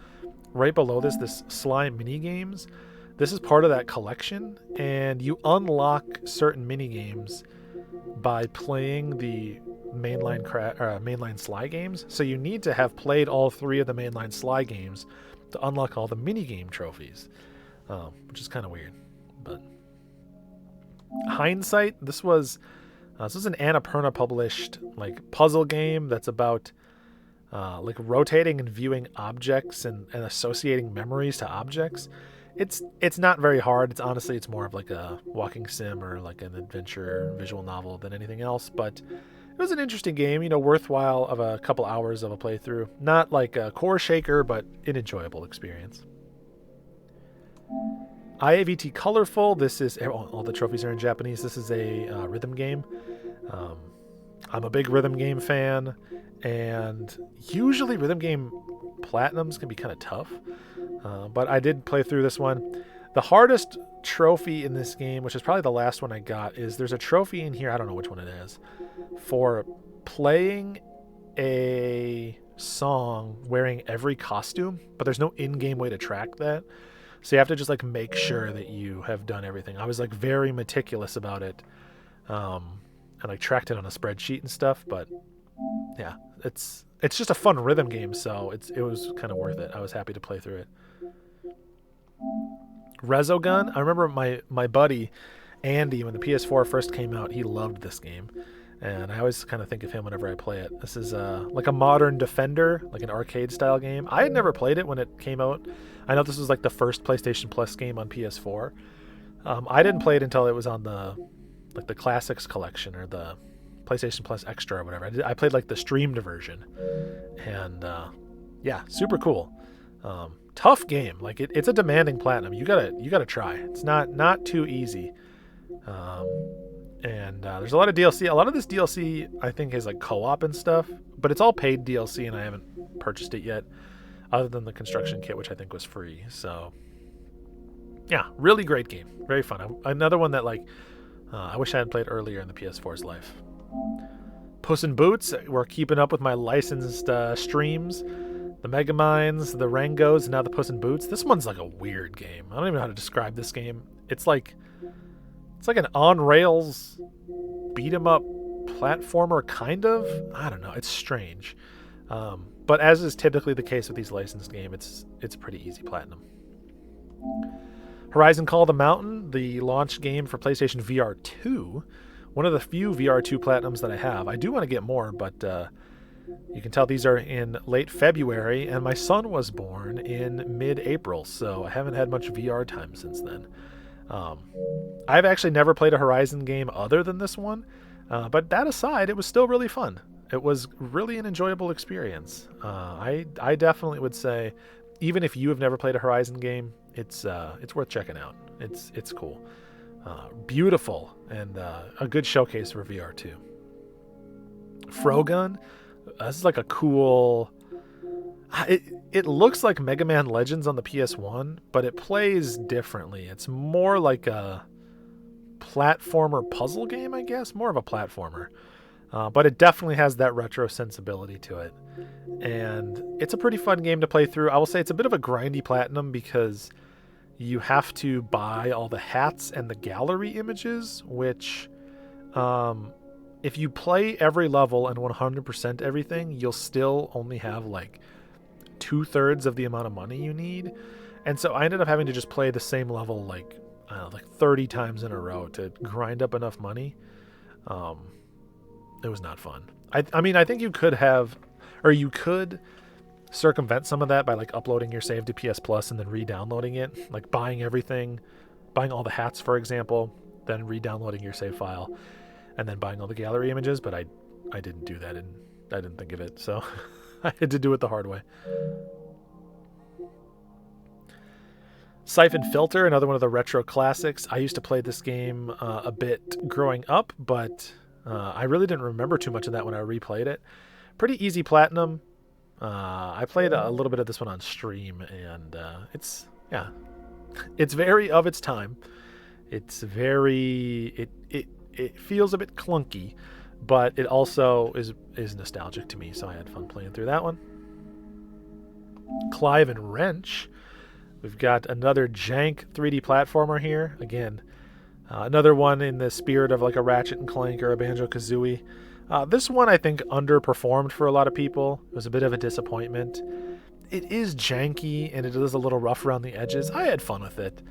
right below this Sly mini games. This is part of that collection, and you unlock certain mini games by playing the mainline Sly games. So you need to have played all three of the mainline Sly games to unlock all the mini game trophies, which is kind of weird. But Hindsight. This was an Annapurna published puzzle game that's about rotating and viewing objects and associating memories to objects. It's not very hard. It's more of a walking sim or an adventure visual novel than anything else. But it was an interesting game, worthwhile of a couple hours of a playthrough. Not like a core shaker, but an enjoyable experience. IAVT Colorful. This is all the trophies are in Japanese. This is a rhythm game. I'm a big rhythm game fan, and usually rhythm game platinums can be kind of tough. But I did play through this one. The hardest trophy in this game, which is probably the last one I got, is there's a trophy in here, I don't know which one it is, for playing a song wearing every costume, but there's no in-game way to track that. So you have to just make sure that you have done everything. I was very meticulous about it, and tracked it on a spreadsheet and stuff. But yeah, it's just a fun rhythm game, so it was kind of worth it. I was happy to play through it. Resogun. I remember my buddy Andy, when the PS4 first came out, he loved this game, and I always kind of think of him whenever I play it. This is a modern Defender, an arcade style game. I had never played it when it came out. I know this was the first PlayStation Plus game on PS4. I didn't play it until it was on the Classics collection or the PlayStation Plus Extra or whatever. I played the streamed version, and super cool. Tough game. It's a demanding platinum. You gotta try. It's not too easy. And there's a lot of DLC. A lot of this DLC I think is co-op and stuff, but it's all paid DLC, and I haven't purchased it yet, other than the construction kit, which I think was free. So yeah, really great game. Very fun. Another one that I wish I had played earlier in the PS4's life. Puss in Boots, we're keeping up with my licensed streams. The Megamines, the Rangos, and now the Puss in Boots. This one's like a weird game. I don't even know how to describe this game. It's like an on-rails beat-em-up platformer, kind of. I don't know. It's strange. But as is typically the case with these licensed games, it's pretty easy platinum. Horizon Call of the Mountain, the launch game for PlayStation VR 2. One of the few VR 2 platinums that I have. I do want to get more, but you can tell these are in late February, and my son was born in mid-April, so I haven't had much VR time since then. I've actually never played a Horizon game other than this one, but that aside, it was still really fun. It was really an enjoyable experience. I definitely would say, even if you have never played a Horizon game, it's worth checking out. It's cool, beautiful, and a good showcase for VR too. Frogun, this is like a cool. It looks like Mega Man Legends on the PS1, but it plays differently. It's more like a platformer puzzle game, I guess, more of a platformer. But it definitely has that retro sensibility to it. And it's a pretty fun game to play through. I will say it's a bit of a grindy platinum because you have to buy all the hats and the gallery images, which if you play every level and 100% everything, you'll still only have like 2/3 of the amount of money you need. And so I ended up having to just play the same level like 30 times in a row to grind up enough money. It was not fun. I mean, I think you could circumvent some of that by like uploading your save to PS Plus and then re-downloading it, like buying everything, buying all the hats, for example, then re-downloading your save file, and then buying all the gallery images. But I didn't do that, and I didn't think of it, so I had to do it the hard way. Siphon Filter, another one of the retro classics. I used to play this game a bit growing up, but I really didn't remember too much of that when I replayed it. Pretty easy platinum. I played a little bit of this one on stream, and it's very of its time. It's very it feels a bit clunky, but it also is nostalgic to me, so I had fun playing through that one. Clive and Wrench. We've got another jank 3D platformer here. Again, another one in the spirit of like a Ratchet and Clank or a Banjo-Kazooie. This one I think underperformed for a lot of people. It was a bit of a disappointment. It is janky and it is a little rough around the edges. I had fun with it.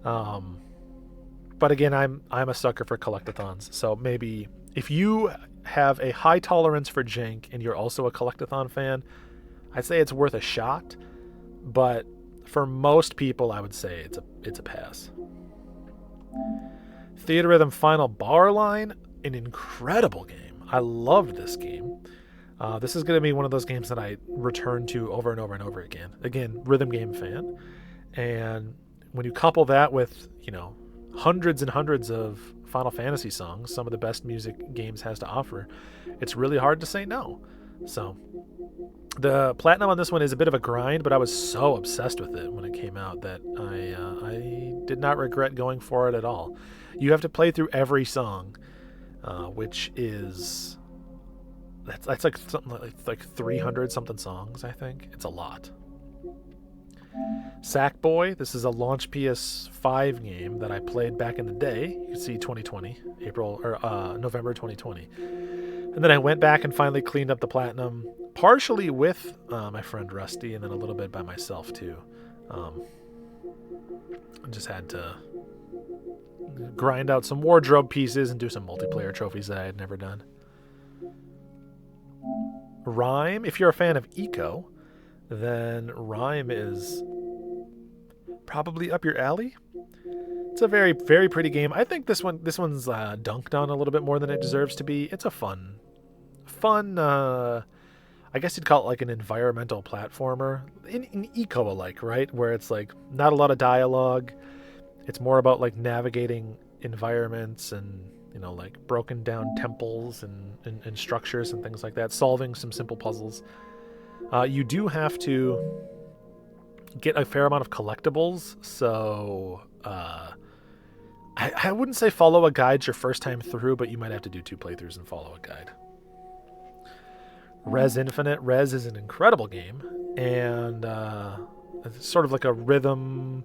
But again, I'm a sucker for collectathons. So maybe if you have a high tolerance for jank and you're also a collectathon fan, I'd say it's worth a shot. But for most people, I would say it's a pass. Theater Rhythm Final Bar Line, an incredible game. I loved this game. This is going to be one of those games that I return to over and over and over again. Again, rhythm game fan. And when you couple that with, hundreds and hundreds of Final Fantasy songs, some of the best music games has to offer, it's really hard to say no. So the platinum on this one is a bit of a grind, but I was so obsessed with it when it came out that I did not regret going for it at all. You have to play through every song, which is that's like something like 300 something songs. I think it's a lot. Sackboy. This is a launch PS5 game that I played back in the day. You can see 2020, November 2020. And then I went back and finally cleaned up the platinum, partially with my friend Rusty, and then a little bit by myself too. I just had to grind out some wardrobe pieces and do some multiplayer trophies that I had never done. Rhyme. If you're a fan of Eco, then Rhyme is probably up your alley. It's a very, very pretty game. I think this one's dunked on a little bit more than it deserves to be. It's a fun, I guess you'd call it like an environmental platformer, in Eco-alike, right? Where it's like not a lot of dialogue. It's more about like navigating environments and, like broken down temples and structures and things like that, solving some simple puzzles. You do have to get a fair amount of collectibles, so I wouldn't say follow a guide your first time through, but you might have to do 2 playthroughs and follow a guide. Res Infinite. Res is an incredible game, and it's sort of like a rhythm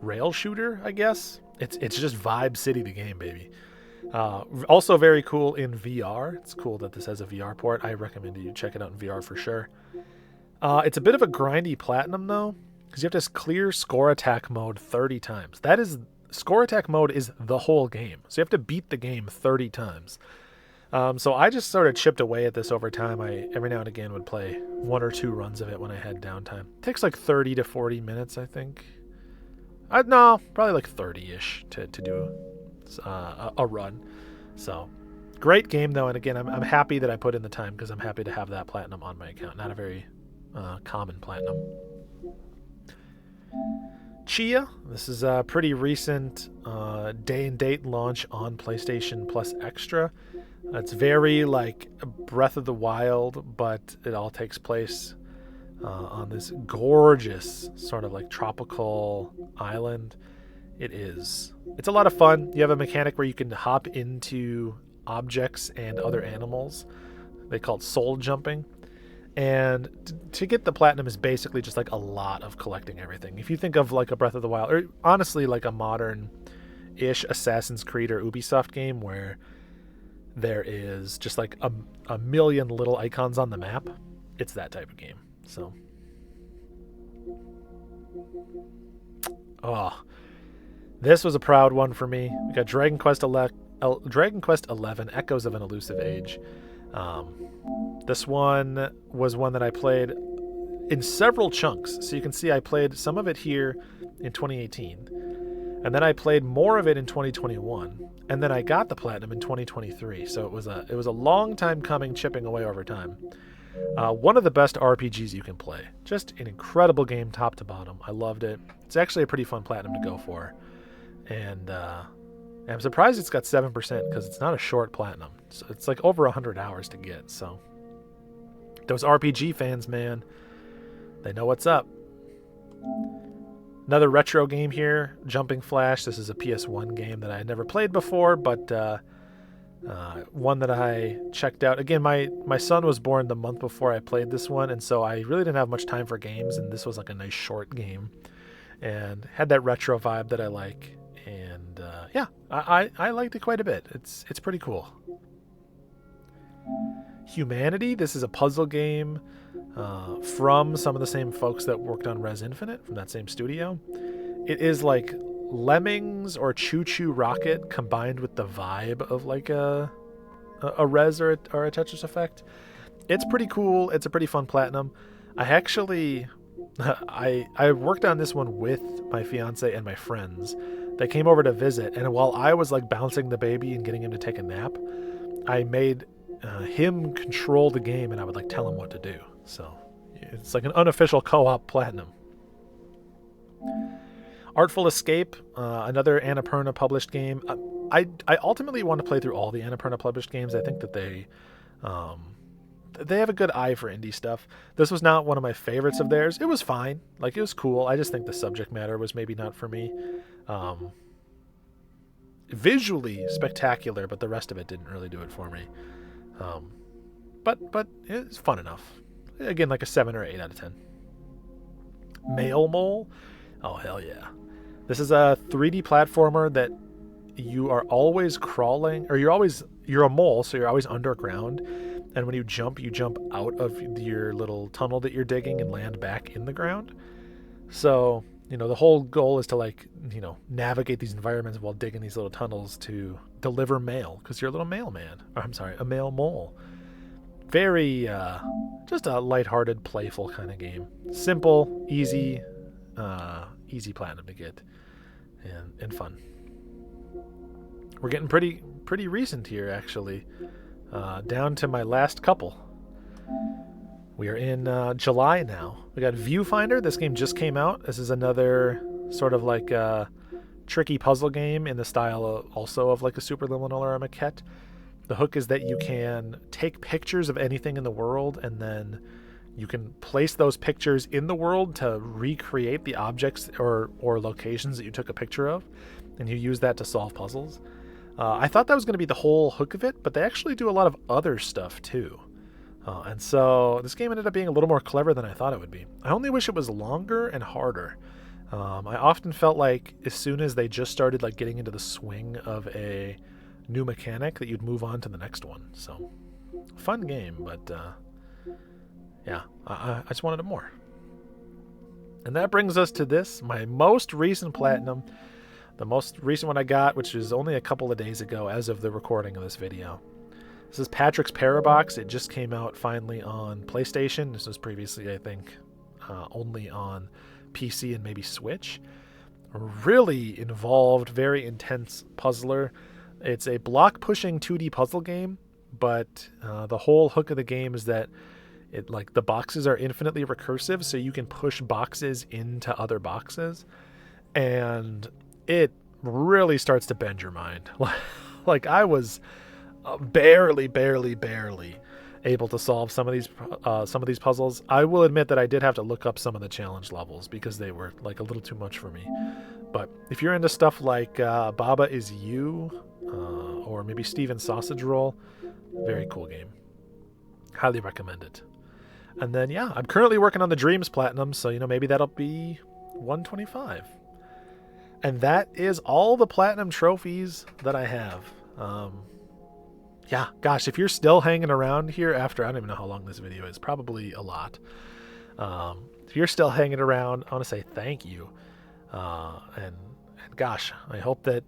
rail shooter, I guess. It's just Vibe City the game, baby. Also very cool in VR. It's cool that this has a VR port. I recommend you check it out in VR for sure. It's a bit of a grindy platinum though, because you have to clear score attack mode 30 times. That is, score attack mode is the whole game. So you have to beat the game 30 times. So I just sort of chipped away at this over time. I every now and again would play 1 or 2 runs of it when I had downtime. It takes like 30 to 40 minutes, I think. No, probably like 30-ish to do a run. So great game though, and again, I'm happy that I put in the time because I'm happy to have that platinum on my account. Not a very common platinum. Chia, this is a pretty recent day and date launch on PlayStation Plus Extra. It's very like Breath of the Wild, but it all takes place on this gorgeous sort of like tropical island. It's a lot of fun. You have a mechanic where you can hop into objects and other animals. They call it soul jumping. And to get the platinum is basically just like a lot of collecting everything. If you think of like a Breath of the Wild, or honestly like a modern-ish Assassin's Creed or Ubisoft game where there is just like a million little icons on the map, it's that type of game. So, this was a proud one for me. We got Dragon Quest XI, Echoes of an Elusive Age. This one was one that I played in several chunks. So you can see I played some of it here in 2018, and then I played more of it in 2021, and then I got the platinum in 2023. So it was a long time coming, chipping away over time. One of the best RPGs you can play. Just an incredible game, top to bottom. I loved it. It's actually a pretty fun platinum to go for, and I'm surprised it's got 7% because it's not a short platinum. So it's like over 100 hours to get. So those RPG fans, man, they know what's up. Another retro game here, Jumping Flash. This is a PS1 game that I had never played before, but one that I checked out. Again, my son was born the month before I played this one, and so I really didn't have much time for games, and this was like a nice short game and had that retro vibe that I like. And yeah, I liked it quite a bit. It's pretty cool. Humanity. This is a puzzle game from some of the same folks that worked on Res Infinite, from that same studio. It is like Lemmings or Choo Choo Rocket combined with the vibe of like a Res or a Tetris Effect. It's pretty cool. It's a pretty fun platinum. I actually I worked on this one with my fiance and my friends. They came over to visit, and while I was like bouncing the baby and getting him to take a nap, I made him control the game, and I would like tell him what to do. So it's like an unofficial co-op platinum. Artful Escape, another Annapurna published game. I ultimately want to play through all the Annapurna published games. I think that they have a good eye for indie stuff. This was not one of my favorites of theirs. It was fine. Like, it was cool. I just think the subject matter was maybe not for me. Visually spectacular, but the rest of it didn't really do it for me. But it's fun enough. Again, like a 7 or 8 out of 10. Mail Mole. Oh, hell yeah. This is a 3D platformer that you are always crawling, or you're a mole, so you're always underground. And when you jump out of your little tunnel that you're digging and land back in the ground. So, the whole goal is to like, navigate these environments while digging these little tunnels to deliver mail, because you're a little mailman. Or, I'm sorry, a mail mole. Very, just a lighthearted, playful kind of game. Simple, easy platinum to get, and fun. We're getting pretty recent here, actually. Down to my last couple. We are in July now. We got Viewfinder. This game just came out. This is another sort of like a tricky puzzle game in the style of like a Superliminal or a Maquette. The hook is that you can take pictures of anything in the world, and then you can place those pictures in the world to recreate the objects or locations that you took a picture of, and you use that to solve puzzles. I thought that was going to be the whole hook of it, but they actually do a lot of other stuff too. And so this game ended up being a little more clever than I thought it would be. I only wish it was longer and harder. I often felt like as soon as they just started like getting into the swing of a new mechanic that you'd move on to the next one. So fun game, but yeah, I just wanted it more. And that brings us to this, my most recent platinum. The most recent one I got, which is only a couple of days ago as of the recording of this video. This is Patrick's Parabox. It just came out finally on PlayStation. This was previously, I think, only on PC and maybe Switch. Really involved, very intense puzzler. It's a block-pushing 2D puzzle game, but the whole hook of the game is that the boxes are infinitely recursive, so you can push boxes into other boxes, and it really starts to bend your mind. Like I was barely able to solve some of these puzzles. I will admit that I did have to look up some of the challenge levels because they were like a little too much for me. But if you're into stuff like Baba Is You or maybe Steven's Sausage Roll, very cool game. Highly recommend it. And then yeah, I'm currently working on the Dreams Platinum, so maybe that'll be 125. And that is all the platinum trophies that I have. Yeah, gosh, if you're still hanging around here after, I don't even know how long this video is, probably a lot. If you're still hanging around, I want to say thank you. And gosh, I hope that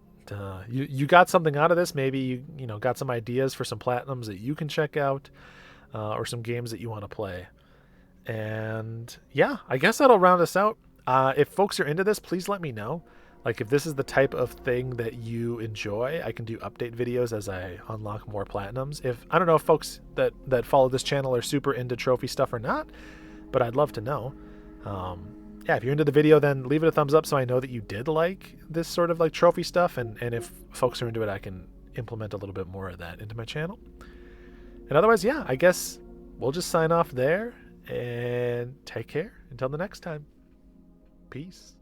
you got something out of this. Maybe you got some ideas for some platinums that you can check out, or some games that you want to play. And yeah, I guess that'll round us out. If folks are into this, please let me know. Like if this is the type of thing that you enjoy, I can do update videos as I unlock more platinums. I don't know if folks that follow this channel are super into trophy stuff or not, but I'd love to know. Yeah, if you're into the video, then leave it a thumbs up so I know that you did like this sort of like trophy stuff. And if folks are into it, I can implement a little bit more of that into my channel. And otherwise, yeah, I guess we'll just sign off there and take care until the next time. Peace.